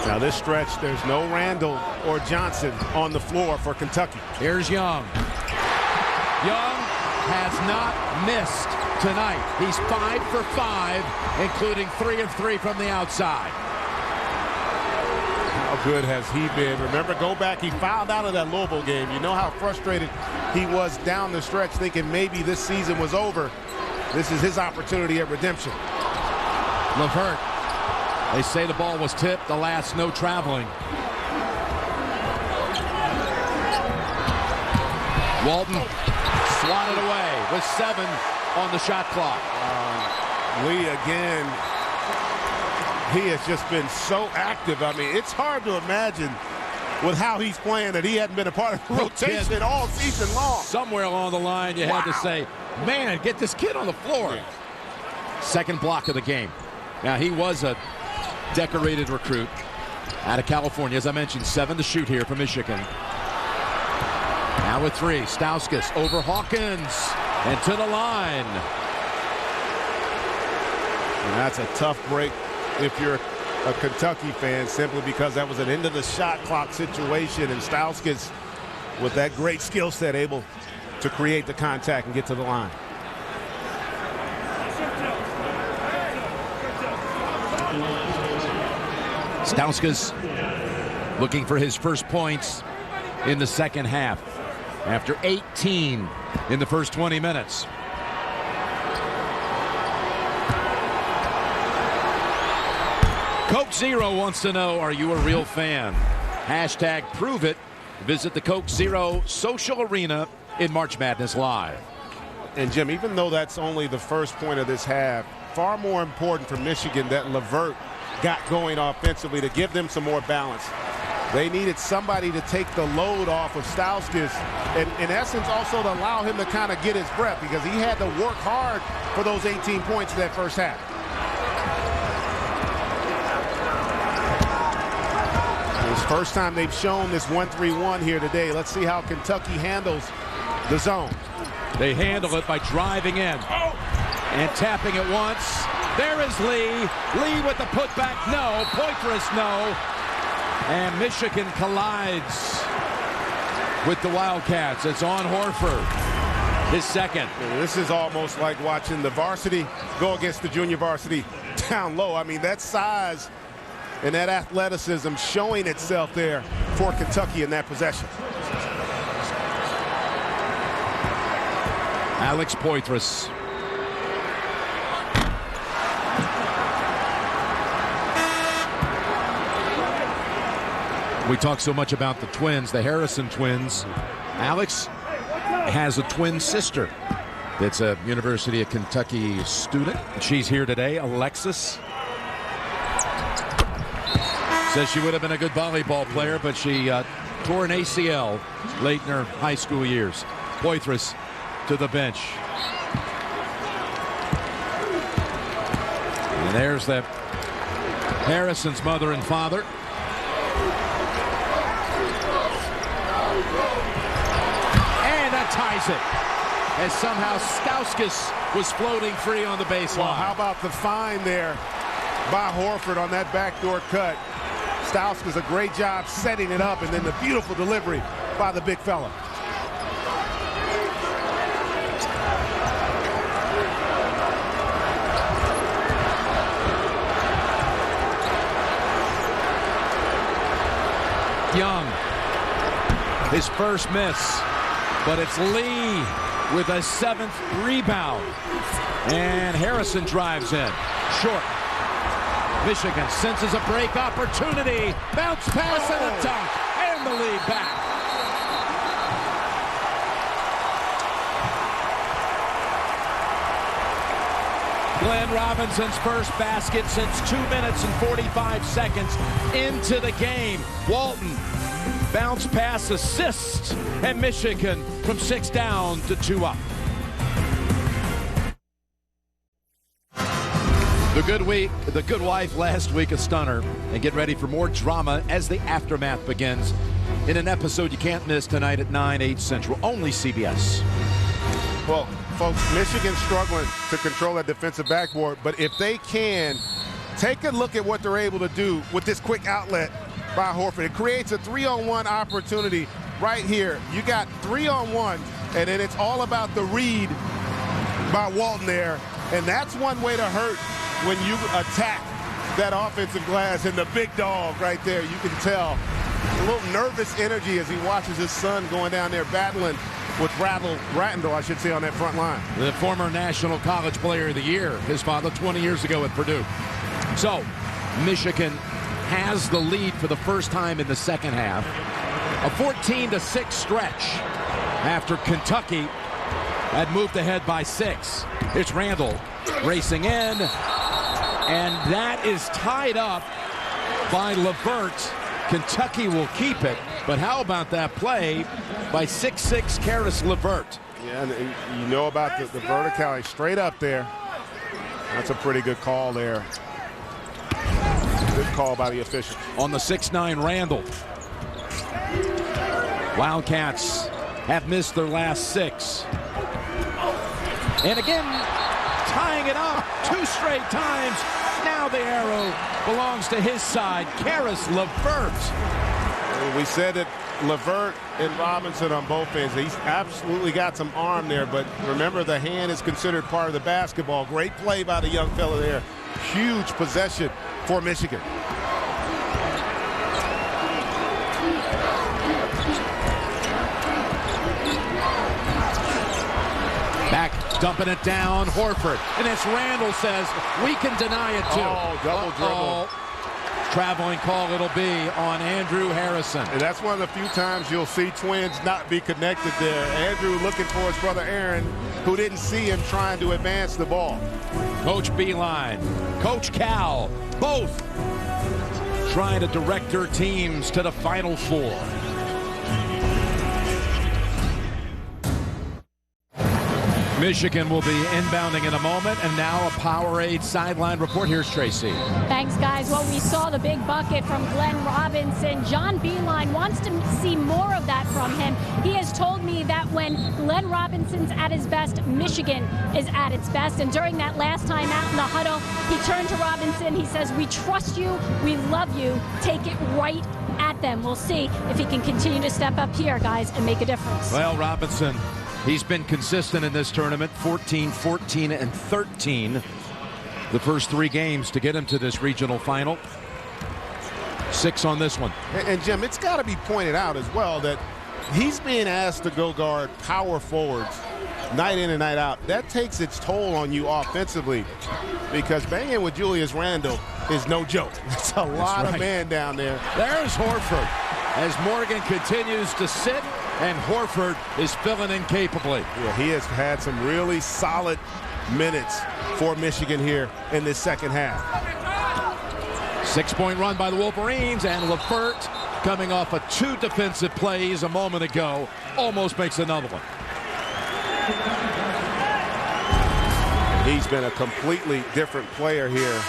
Now this stretch, there's no Randall or Johnson on the floor for Kentucky. Here's Young. Young has not missed tonight. He's 5 for 5, including 3 of 3 from the outside. How good has he been? Remember, go back, he fouled out of that Louisville game. You know how frustrated he was down the stretch, thinking maybe this season was over. This is his opportunity at redemption. LeVert. They say the ball was tipped. Alas, no traveling. Walton swatted away with 7 on the shot clock. Lee again. He has just been so active. I mean, it's hard to imagine with how he's playing that he hadn't been a part of the rotation all season long. Somewhere along the line, you had to say, man, get this kid on the floor. Yeah. Second block of the game. Now, he was a decorated recruit out of California. As I mentioned, 7 to shoot here for Michigan. Now with 3, Stauskas over Hawkins and to the line. And that's a tough break if you're a Kentucky fan, simply because that was an end of the shot clock situation, and Stauskas, with that great skill set, able to create the contact and get to the line. Stauskas looking for his first points in the second half after 18 in the first 20 minutes. Coke Zero wants to know, are you a real fan? Hashtag prove it. Visit the Coke Zero social arena in March Madness Live. And Jim, even though that's only the first point of this half, far more important for Michigan that LeVert got going offensively to give them some more balance. They needed somebody to take the load off of Stauskas, and in essence also to allow him to kind of get his breath, because he had to work hard for those 18 points in that first half. It's the first time they've shown this 1-3-1 here today. Let's see how Kentucky handles the zone. They handle it by driving in and tapping it once. There is Lee. Lee with the putback. No. Poitras, no. And Michigan collides with the Wildcats. It's on Horford. His second. This is almost like watching the varsity go against the junior varsity down low. I mean, that size and that athleticism showing itself there for Kentucky in that possession. Alex Poitras. We talk so much about the twins, the Harrison twins. Alex has a twin sister that's a University of Kentucky student. She's here today, Alexis. Says she would have been a good volleyball player, but she tore an ACL late in her high school years. Poitras to the bench. And there's the Harrison's mother and father. And that ties it, as somehow Stauskas was floating free on the baseline. Well, how about the find there by Horford on that backdoor cut? Stauskas, a great job setting it up, and then the beautiful delivery by the big fella. Young, his first miss, but it's Lee with a 7th rebound. And Harrison drives in, short. Michigan senses a break opportunity. Bounce pass and a dunk, and the lead back. Glenn Robinson's first basket since 2 minutes and 45 seconds into the game. Walton, bounce pass assist, and Michigan from 6 down to 2 up. The good wife last week, a stunner. And get ready for more drama as the aftermath begins in an episode you can't miss tonight at 9, 8 Central. Only CBS. Well, folks, Michigan's struggling to control that defensive backboard, but if they can, take a look at what they're able to do with this quick outlet by Horford. It creates a 3-on-1 opportunity right here. You got 3-on-1, and then it's all about the read by Walton there, and that's one way to hurt when you attack that offensive glass, and the big dog right there, you can tell a little nervous energy as he watches his son going down there battling with Ratendall, I should say, on that front line. The former National College Player of the Year, his father 20 years ago at Purdue. So, Michigan has the lead for the first time in the second half. A 14-6 stretch after Kentucky had moved ahead by 6. It's Randall racing in, and that is tied up by LeVert. Kentucky will keep it, but how about that play by 6'6" Karis LeVert? Yeah, and you know about the verticality straight up there. That's a pretty good call there. Good call by the official. On the 6'9" Randall. Wildcats have missed their last 6. And again, tying it up 2 straight times. Now the arrow belongs to his side, Karis LeVert. We said that LeVert and Robinson on both ends. He's absolutely got some arm there, but remember, the hand is considered part of the basketball. Great play by the young fella there. Huge possession for Michigan. Back, dumping it down, Horford. And as Randall says, we can deny it too. Oh, double dribble. Traveling call it'll be on Andrew Harrison. And that's one of the few times you'll see twins not be connected there. Andrew looking for his brother Aaron, who didn't see him trying to advance the ball. Coach Beeline, Coach Cal, both trying to direct their teams to the Final Four. Michigan will be inbounding in a moment, and now a Powerade sideline report. Here's Tracy. Thanks, guys. Well, we saw the big bucket from Glenn Robinson. John Beeline wants to see more of that from him. He has told me that when Glenn Robinson's at his best, Michigan is at its best. And during that last time out in the huddle, he turned to Robinson. He says, "We trust you. We love you. Take it right at them." We'll see if he can continue to step up here, guys, and make a difference. Well, Robinson, he's been consistent in this tournament, 14, 14, and 13. The first 3 games to get him to this regional final. 6 on this one. And Jim, it's got to be pointed out as well that he's being asked to go guard power forwards night in and night out. That takes its toll on you offensively, because banging with Julius Randle is no joke. It's a lot of man down there. There's Horford as Morgan continues to sit, and Horford is filling in capably. Yeah, he has had some really solid minutes for Michigan here in this second half. 6-point run by the Wolverines, and LeVert, coming off of 2 defensive plays a moment ago, almost makes another one. He's been a completely different player here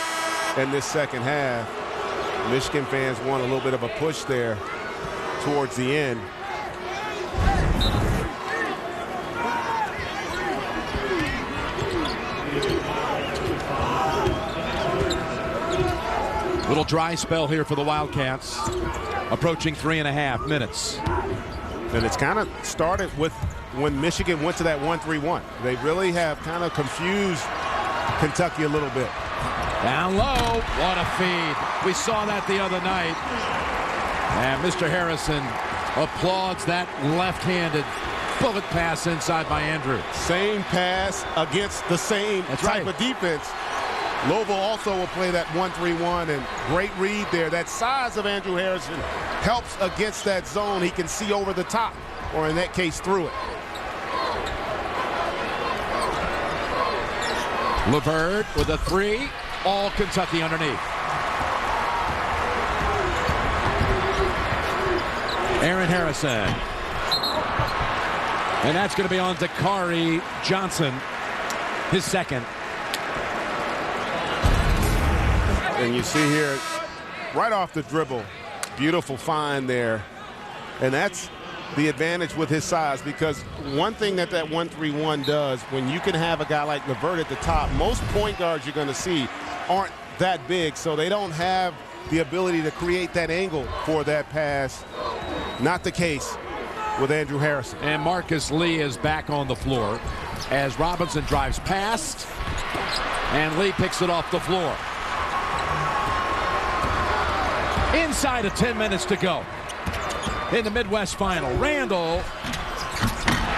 in this second half. Michigan fans want a little bit of a push there towards the end. Little dry spell here for the Wildcats, approaching 3.5 minutes. And it's kind of started with when Michigan went to that 1-3-1. They really have kind of confused Kentucky a little bit. Down low, what a feed. We saw that the other night. And Mr. Harrison applauds that left-handed bullet pass inside by Andrew. Same pass against the same type of defense. Louisville also will play that 1-3-1, and great read there. That size of Andrew Harrison helps against that zone. He can see over the top, or in that case, through it. LeVert with a three. All Kentucky underneath. Aaron Harrison. And that's going to be on Dakari Johnson, his second. And you see here, right off the dribble, beautiful find there. And that's the advantage with his size, because one thing that 1-3-1 does, when you can have a guy like LeVert at the top, most point guards you're going to see aren't that big, so they don't have the ability to create that angle for that pass. Not the case with Andrew Harrison. And Marcus Lee is back on the floor as Robinson drives past, and Lee picks it off the floor. Inside of 10 minutes to go in the Midwest Final. Randall,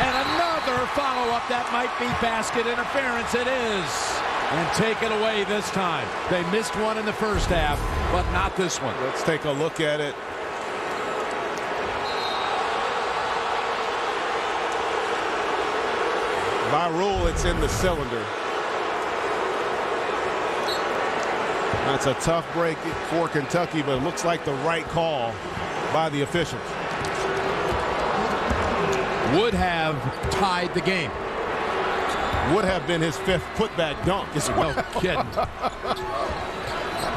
and another follow-up. That might be basket interference. It is. And take it away this time. They missed one in the first half, but not this one. Let's take a look at it. By rule, it's in the cylinder. That's a tough break for Kentucky, but it looks like the right call by the officials. Would have tied the game. Would have been his fifth putback dunk. No kidding.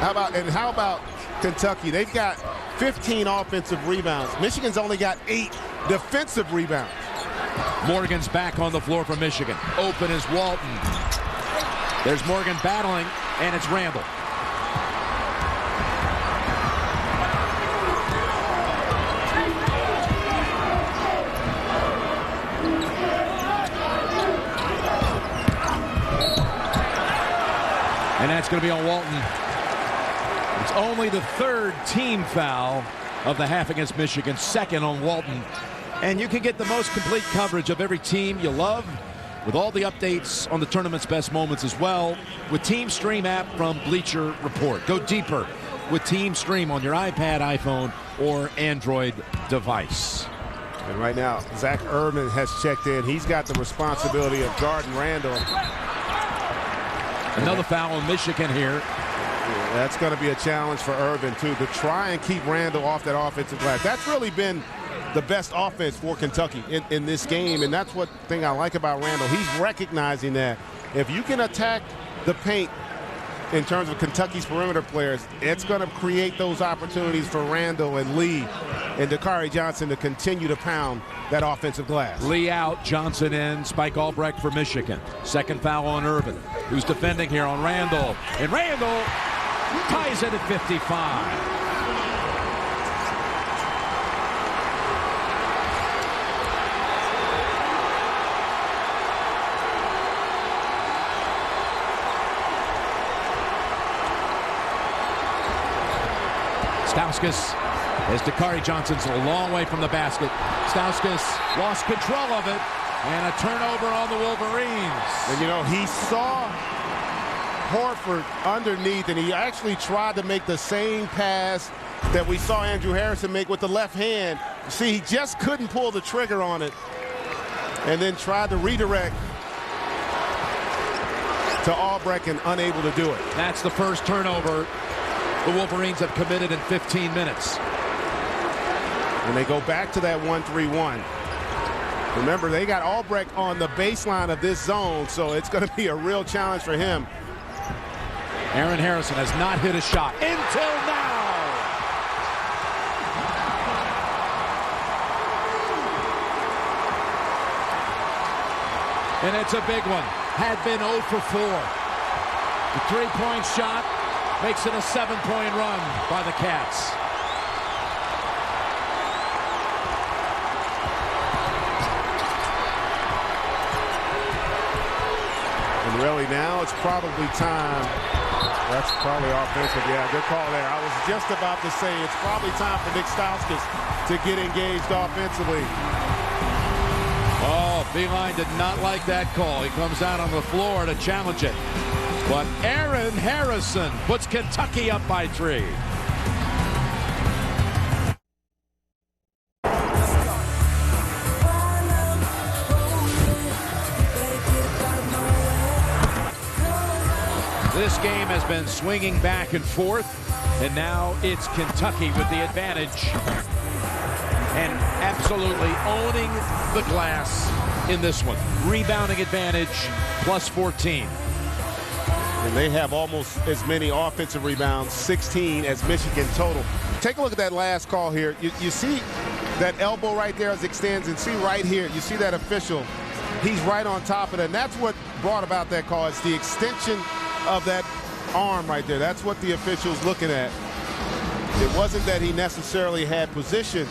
How about Kentucky? They've got 15 offensive rebounds. Michigan's only got 8 defensive rebounds. Morgan's back on the floor for Michigan. Open is Walton. There's Morgan battling, and it's Randall. And that's going to be on Walton. It's only the third team foul of the half against Michigan, second on Walton. And you can get the most complete coverage of every team you love with all the updates on the tournament's best moments as well with Team Stream app from Bleacher Report. Go deeper with Team Stream on your iPad, iPhone, or Android device. And right now, Zach Irvin has checked in. He's got the responsibility of guarding Randall. Another foul on Michigan here. Yeah, that's going to be a challenge for Irvin, too, to try and keep Randall off that offensive glass. That's really been the best offense for Kentucky in this game, and that's what thing I like about Randall. He's recognizing that if you can attack the paint in terms of Kentucky's perimeter players, it's going to create those opportunities for Randall and Lee and Dakari Johnson to continue to pound that offensive glass. Lee out, Johnson in, Spike Albrecht for Michigan. Second foul on Irvin, who's defending here on Randall. And Randall ties it at 55. Stauskas, as Dakari Johnson's a long way from the basket. Stauskas lost control of it, and a turnover on the Wolverines. And you know, he saw Horford underneath, and he actually tried to make the same pass that we saw Andrew Harrison make with the left hand. See, he just couldn't pull the trigger on it, and then tried to redirect to Albrecht and unable to do it. That's the first turnover the Wolverines have committed in 15 minutes. And they go back to that 1-3-1. Remember, they got Albrecht on the baseline of this zone, so it's going to be a real challenge for him. Aaron Harrison has not hit a shot until now. And it's a big one. Had been 0 for 4. The three-point shot makes it a 7-point run by the Cats. And really now it's probably time. That's probably offensive. Yeah, good call there. I was just about to say it's probably time for Nick Stauskas to get engaged offensively. Oh, Beeline did not like that call. He comes out on the floor to challenge it. But Aaron Harrison puts Kentucky up by 3. game has been swinging back and forth, and now it's Kentucky with the advantage and absolutely owning the glass in this one. Rebounding advantage, plus 14. And they have almost as many offensive rebounds, 16, as Michigan total. Take a look at that last call here. You see that elbow right there as it extends, and see right here, you see that official. He's right on top of it, and that's what brought about that call. It's the extension of that arm right there. That's what the official's looking at. It wasn't that he necessarily had position,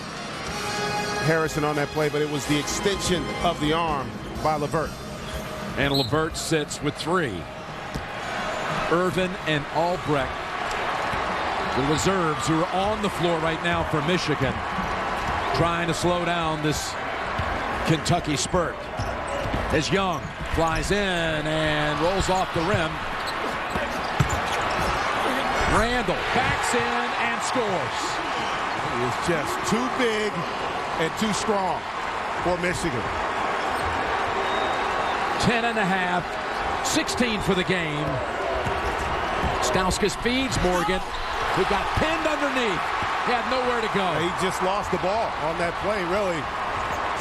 Harrison, on that play, but it was the extension of the arm by LeVert. And LeVert sits with 3. Irvin and Albrecht, the reserves who are on the floor right now for Michigan, trying to slow down this Kentucky spurt. As Young flies in and rolls off the rim. Randall backs in and scores. He is just too big and too strong for Michigan. 10.5, 16 for the game. Stauskas feeds Morgan, who got pinned underneath. He had nowhere to go. He just lost the ball on that play, really.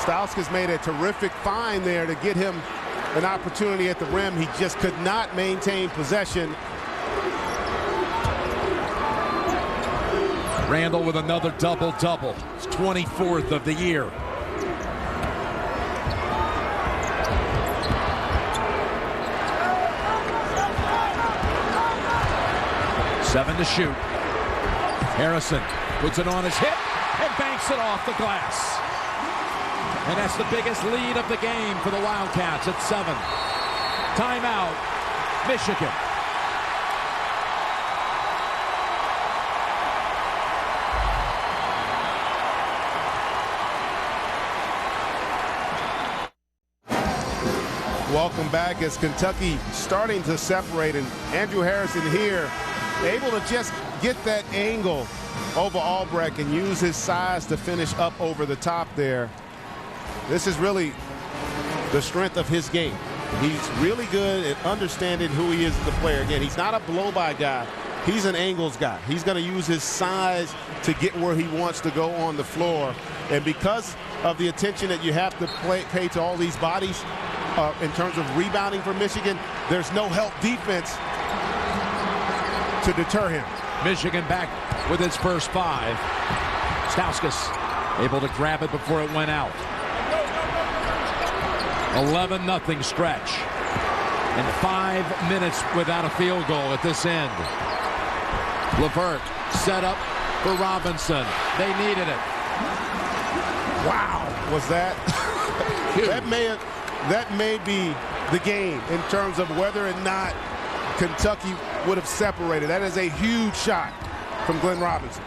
Stauskas made a terrific find there to get him an opportunity at the rim. He just could not maintain possession. Randall with another double-double. It's 24th of the year. Seven to shoot. Harrison puts it on his hip and banks it off the glass. And that's the biggest lead of the game for the Wildcats at 7. Timeout, Michigan. Welcome back as Kentucky starting to separate, and Andrew Harrison here able to just get that angle over Albrecht and use his size to finish up over the top there. This is really the strength of his game. He's really good at understanding who he is as a player. Again, he's not a blow-by guy. He's an angles guy. He's going to use his size to get where he wants to go on the floor. And because of the attention that you have to pay to all these bodies in terms of rebounding for Michigan, there's no help defense to deter him. Michigan back with its first 5. Stauskas able to grab it before it went out. 11-0 stretch. And 5 minutes without a field goal at this end. LeVert set up for Robinson. They needed it. Wow, was that? that may be the game in terms of whether or not Kentucky would have separated. That is a huge shot from Glenn Robinson.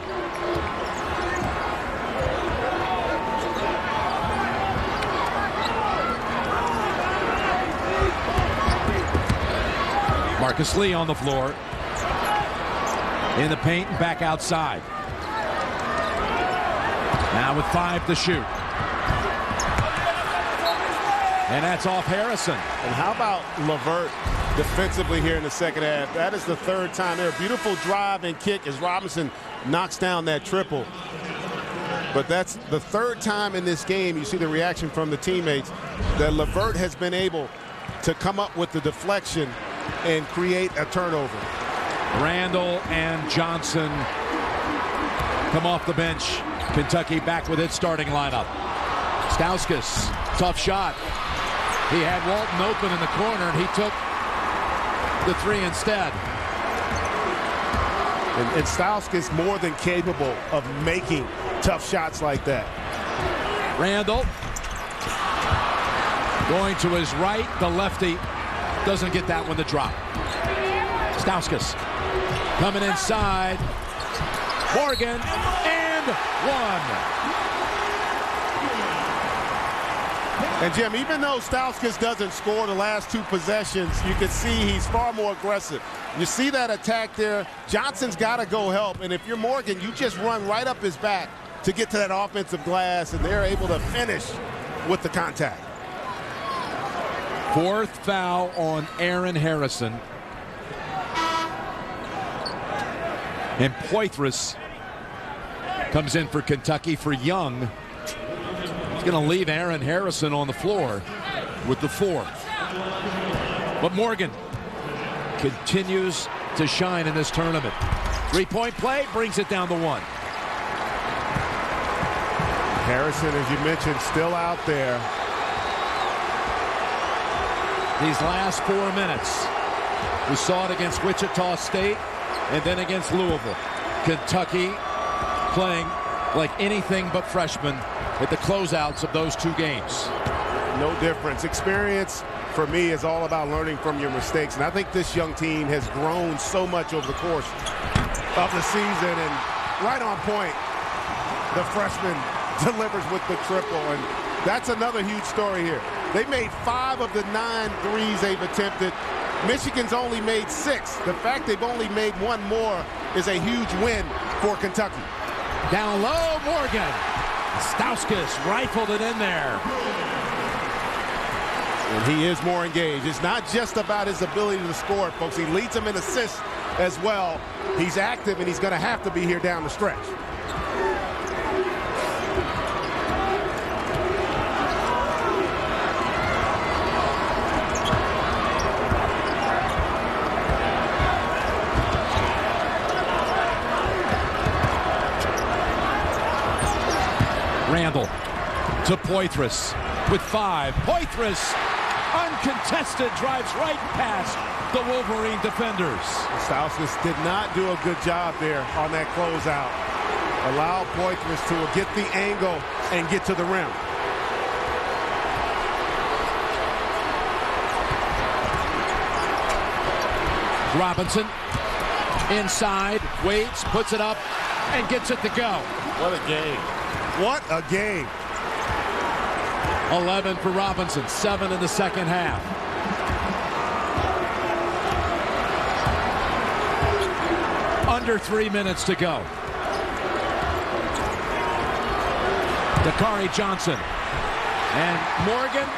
Marcus Lee on the floor. In the paint and back outside. Now with 5 to shoot. And that's off Harrison. And how about LeVert defensively here in the second half? That is the 3rd time there. Beautiful drive and kick as Robinson knocks down that triple. But that's the 3rd time in this game you see the reaction from the teammates that LeVert has been able to come up with the deflection and create a turnover. Randall and Johnson come off the bench. Kentucky back with its starting lineup. Stauskas, tough shot. He had Walton open in the corner, and he took the 3 instead. And Stauskas more than capable of making tough shots like that. Randall going to his right. The lefty doesn't get that one to drop. Stauskas coming inside. Morgan, and 1. And Jim, even though Stauskas doesn't score the last 2 possessions, you can see he's far more aggressive. You see that attack there. Johnson's got to go help. And if you're Morgan, you just run right up his back to get to that offensive glass, and they're able to finish with the contact. 4th foul on Aaron Harrison. And Poitras comes in for Kentucky for Young. He's going to leave Aaron Harrison on the floor with the 4. But Morgan continues to shine in this tournament. 3-point play brings it down to 1. Harrison, as you mentioned, still out there. These last 4 minutes, we saw it against Wichita State and then against Louisville. Kentucky playing like anything but freshmen at the closeouts of those 2 games. No difference. Experience, for me, is all about learning from your mistakes. And I think this young team has grown so much over the course of the season. And right on point, the freshman delivers with the triple. And that's another huge story here. They made 5 of the 9 threes they've attempted. Michigan's only made 6. The fact they've only made 1 more is a huge win for Kentucky. Down low, Morgan. Stauskas rifled it in there. And he is more engaged. It's not just about his ability to score, folks. He leads them in assists as well. He's active, and he's going to have to be here down the stretch. Randall to Poitras with 5. Poitras, uncontested, drives right past the Wolverine defenders. Stauskas did not do a good job there on that closeout. Allow Poitras to get the angle and get to the rim. Robinson inside, waits, puts it up, and gets it to go. What a game. What a game. 11 for Robinson, 7 in the second half. Under 3 minutes to go. Dakari Johnson. And Morgan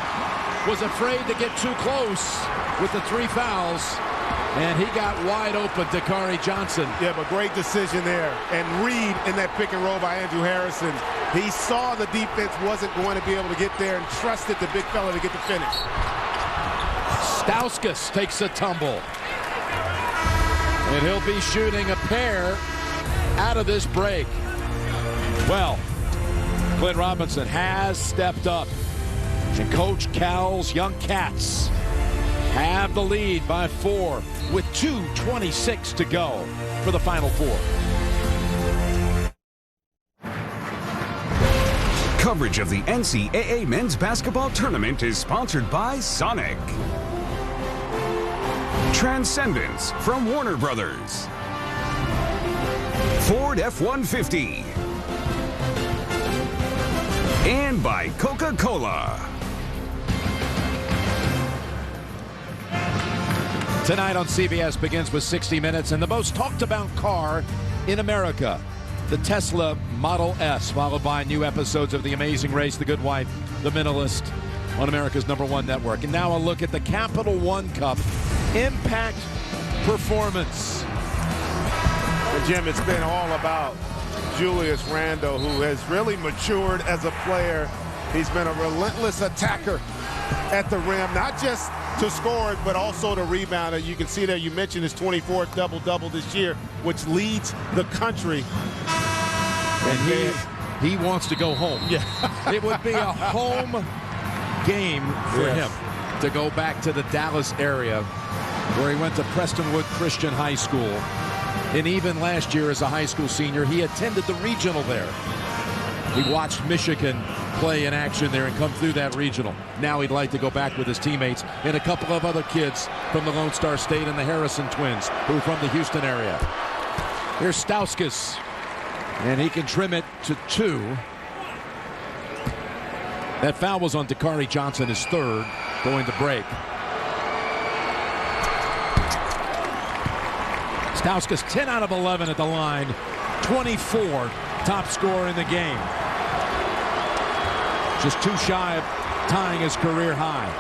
was afraid to get too close with the 3 fouls. And he got wide open, Dakari Johnson. Yeah, but great decision there. And Reed in that pick and roll by Andrew Harrison. He saw the defense wasn't going to be able to get there and trusted the big fella to get the finish. Stauskas takes a tumble. And he'll be shooting a pair out of this break. Well, Clint Robinson has stepped up. And Coach Cal's young Cats have the lead by 4 with 2:26 to go for the Final Four. Coverage of the NCAA men's basketball tournament is sponsored by Sonic. Transcendence from Warner Brothers. Ford F-150. And by Coca-Cola. Tonight on CBS begins with 60 Minutes and the most talked about car in America, the Tesla Model S, followed by new episodes of The Amazing Race, The Good Wife, The Mentalist on America's #1 network. And now a look at the Capital One Cup Impact Performance. Well, Jim, it's been all about Julius Randle, who has really matured as a player. He's been a relentless attacker at the rim, not just to score it, but also to rebound it. You can see there, you mentioned his 24th double-double this year, which leads the country. And he wants to go home. Yeah. It would be a home game for him to go back to the Dallas area where he went to Prestonwood Christian High School. And even last year as a high school senior, he attended the regional there. He watched Michigan play in action there and come through that regional. Now he'd like to go back with his teammates and a couple of other kids from the Lone Star State and the Harrison twins who are from the Houston area. Here's Stauskas, and he can trim it to 2. That foul was on Dakari Johnson, his 3rd, going to break. Stauskas 10 out of 11 at the line, 24, top scorer in the game. Just 2 shy of tying his career high.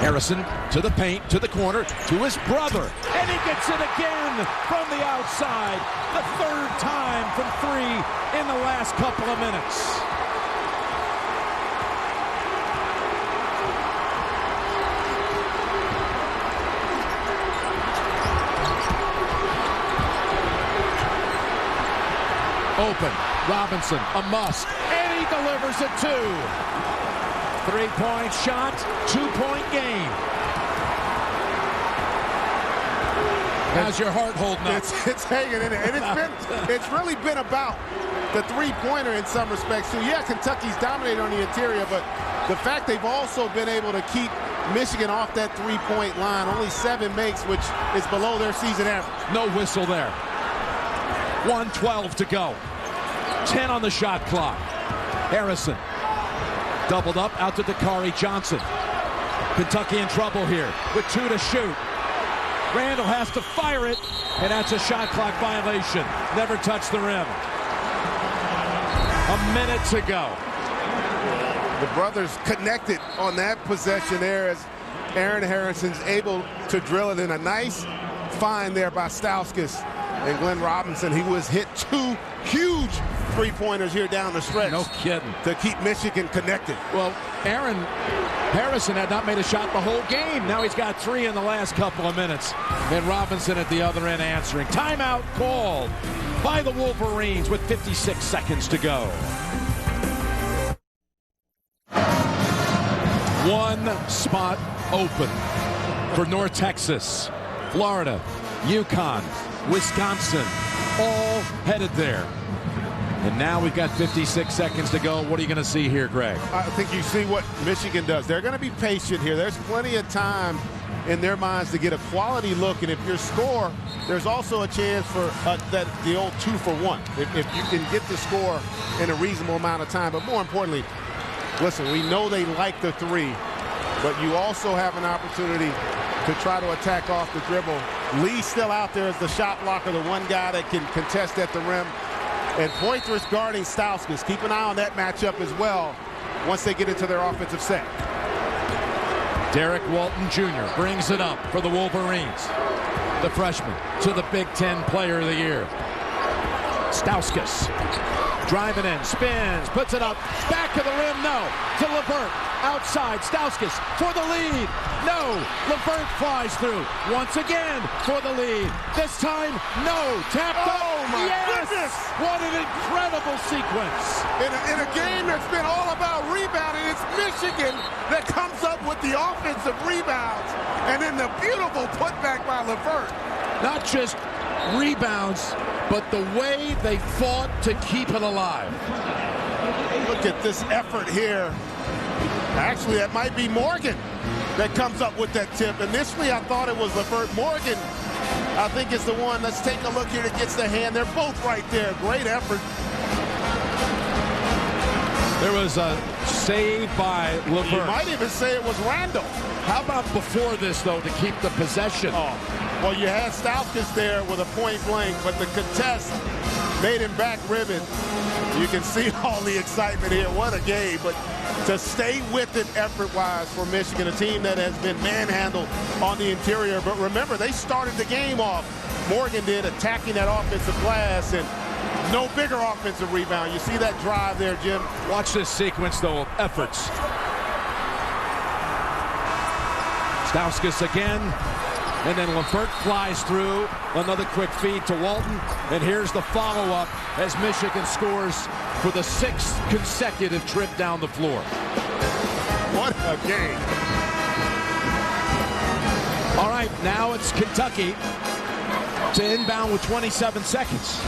Harrison to the paint, to the corner, to his brother, and he gets it again from the outside. The third time from 3 in the last couple of minutes. Open, Robinson, a must, and he delivers it too. 3-point shot, 2-point game. How's your heart holding up? It's hanging in there, and it's really been about the three-pointer in some respects too. Yeah, Kentucky's dominated on the interior, but the fact they've also been able to keep Michigan off that three-point line, only 7 makes, which is below their season average. No whistle there. 1:12 to go. 10 on the shot clock. Harrison doubled up out to Dakari Johnson. Kentucky in trouble here with 2 to shoot. Randall has to fire it, and that's a shot clock violation. Never touched the rim. A minute to go. The brothers connected on that possession there as Aaron Harrison's able to drill it in. A nice find there by Stauskas and Glenn Robinson. He was hit 2 huge three-pointers here down the stretch. No kidding. To keep Michigan connected. Well, Aaron Harrison had not made a shot the whole game. Now he's got 3 in the last couple of minutes. And Robinson at the other end answering. Timeout called by the Wolverines with 56 seconds to go. One spot open for North Texas, Florida, UConn, Wisconsin, all headed there. And now we've got 56 seconds to go. What are you going to see here, Greg? I think you see what Michigan does. They're going to be patient here. There's plenty of time in their minds to get a quality look. And if you score, there's also a chance for the old 2 for 1. If you can get the score in a reasonable amount of time. But more importantly, listen, we know they like the 3, but you also have an opportunity to try to attack off the dribble. Lee's still out there as the shot blocker, the one guy that can contest at the rim. And Poitras guarding Stauskas. Keep an eye on that matchup as well once they get into their offensive set. Derek Walton Jr. brings it up for the Wolverines. The freshman to the Big Ten Player of the Year. Stauskas driving in, spins, puts it up, back to the rim, no. To Levert, outside, Stauskas for the lead. No, Levert flies through once again for the lead. This time, no, tapped up. Oh my goodness! What an incredible sequence. In a game that's been all about rebounding, it's Michigan that comes up with the offensive rebounds. And then the beautiful putback by Levert. Not just rebounds, but the way they fought to keep it alive. Look at this effort here. Actually, that might be Morgan that comes up with that tip. Initially, I thought it was Levert. Morgan, I think, is the one. Let's take a look here that gets the hand. They're both right there. Great effort. There was a save by Levert. You might even say it was Randall. How about before this, though, to keep the possession? Oh, well, you had Stauskas there with a point blank, but the contest made him back ribbon. You can see all the excitement here. What a game. But to stay with it effort-wise for Michigan, a team that has been manhandled on the interior. But remember, they started the game off. Morgan did, attacking that offensive glass, and no bigger offensive rebound. You see that drive there, Jim. Watch this sequence, though, of efforts. Stauskas again, and then Levert flies through. Another quick feed to Walton, and here's the follow-up as Michigan scores for the 6th consecutive trip down the floor. What a game. All right, now it's Kentucky to inbound with 27 seconds.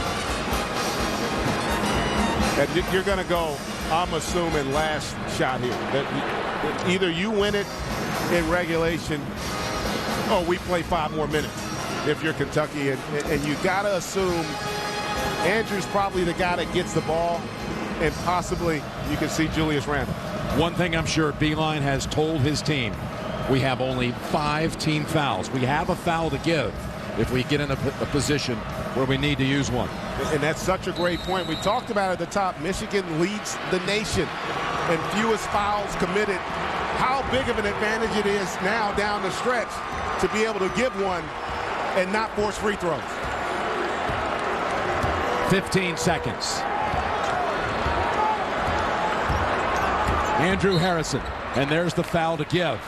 And you're going to go, I'm assuming, last shot here. That either you win it in regulation or we play 5 more minutes if you're Kentucky. And you got to assume Andrew's probably the guy that gets the ball, and possibly you can see Julius Randle. One thing I'm sure Beilein has told his team, we have only 5 team fouls. We have a foul to give if we get in a position where we need to use one. And that's such a great point. We talked about at the top, Michigan leads the nation in fewest fouls committed how big of an advantage it is now down the stretch to be able to give one and not force free throws. 15 seconds. Andrew Harrison, and there's the foul to give.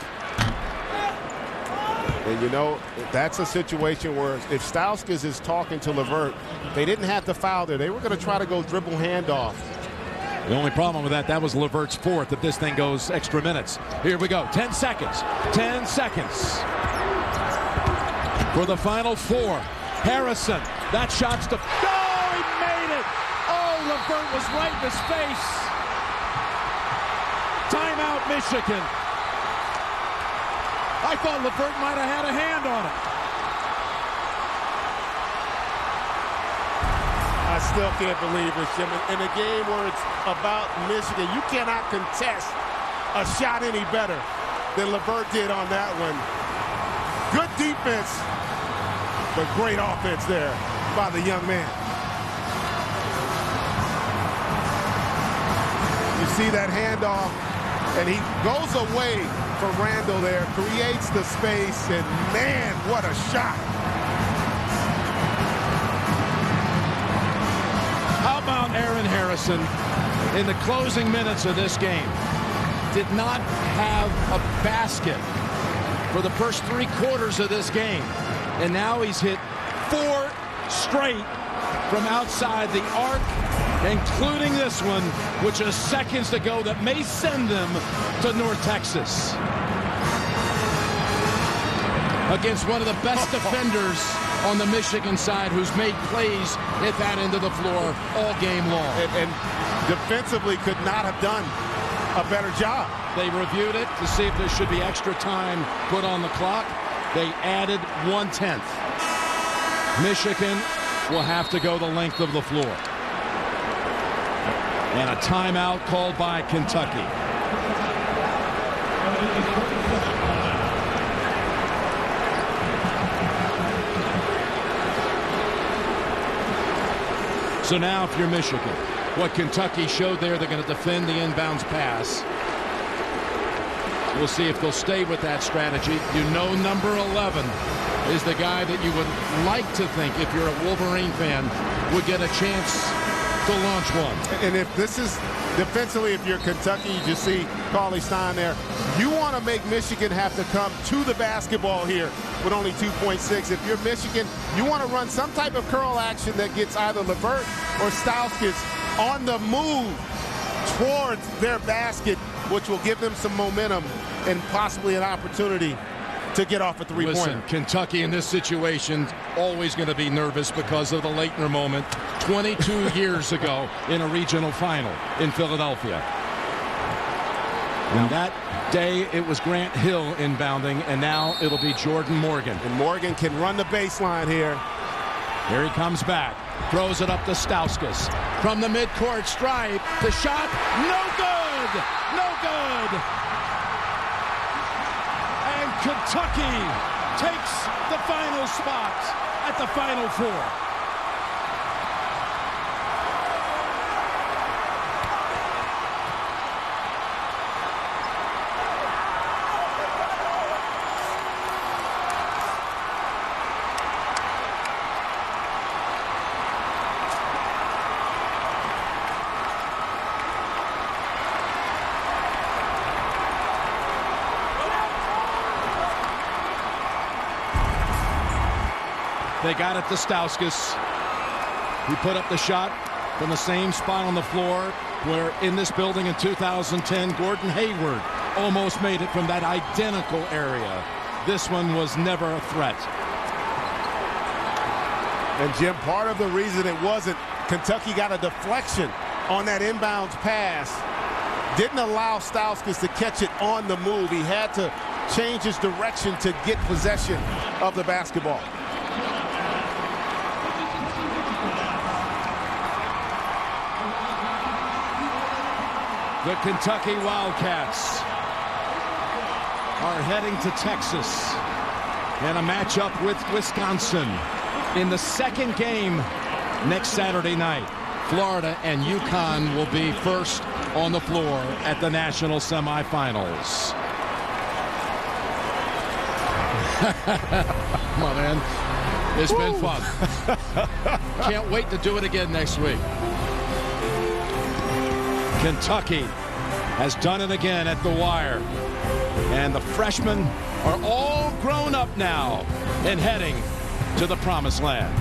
And you know, that's a situation where if Stauskas is talking to LeVert, they didn't have to foul there. They were going to try to go dribble handoff. The only problem with that was LeVert's fourth if this thing goes extra minutes. Here we go. 10 seconds. 10 seconds. For the final four. Harrison. That shot's to... Oh, he made it! Oh, LeVert was right in his face. Timeout, Michigan. I thought LeVert might have had a hand on it. I still can't believe this, Jim. In a game where it's about Michigan, you cannot contest a shot any better than LeVert did on that one. Good defense, but great offense there by the young man. You see that handoff, and he goes away from Randall there, creates the space, and man, what a shot. How about Aaron Harrison in the closing minutes of this game? Did not have a basket for the first 3 quarters of this game. And now he's hit 4 straight from outside the arc, including this one, which is seconds to go, that may send them to North Texas. Against one of the best defenders on the Michigan side, who's made plays at that end of the floor all game long. And defensively could not have done a better job. They reviewed it to see if there should be extra time put on the clock. They added 1/10. Michigan will have to go the length of the floor. And a timeout called by Kentucky. So now if you're Michigan, what Kentucky showed there, they're going to defend the inbounds pass. We'll see if they'll stay with that strategy. You know, number 11 is the guy that you would like to think, if you're a Wolverine fan, would get a chance to launch one. And if this is defensively, if you're Kentucky, you just see Cauley Stein there. You want to make Michigan have to come to the basketball here with only 2.6. If you're Michigan, you want to run some type of curl action that gets either LeVert or Stauskas on the move towards their basket, which will give them some momentum and possibly an opportunity to get off a three-pointer. Listen, Kentucky in this situation always going to be nervous because of the Leitner moment 22 years ago in a regional final in Philadelphia. And that day it was Grant Hill inbounding, and now it'll be Jordan Morgan. And Morgan can run the baseline here. Here he comes back, throws it up to Stauskas from the midcourt stripe. The shot, no good, no good. And Kentucky takes the final spot at the Final Four. They got it to Stauskas. He put up the shot from the same spot on the floor where in this building in 2010, Gordon Hayward almost made it from that identical area. This one was never a threat. And Jim, part of the reason it wasn't, Kentucky got a deflection on that inbounds pass. Didn't allow Stauskas to catch it on the move. He had to change his direction to get possession of the basketball. The Kentucky Wildcats are heading to Texas in a matchup with Wisconsin in the second game next Saturday night. Florida and UConn will be first on the floor at the national semifinals. Come on, man. It's been fun. Can't wait to do it again next week. Kentucky has done it again at the wire. And the freshmen are all grown up now and heading to the promised land.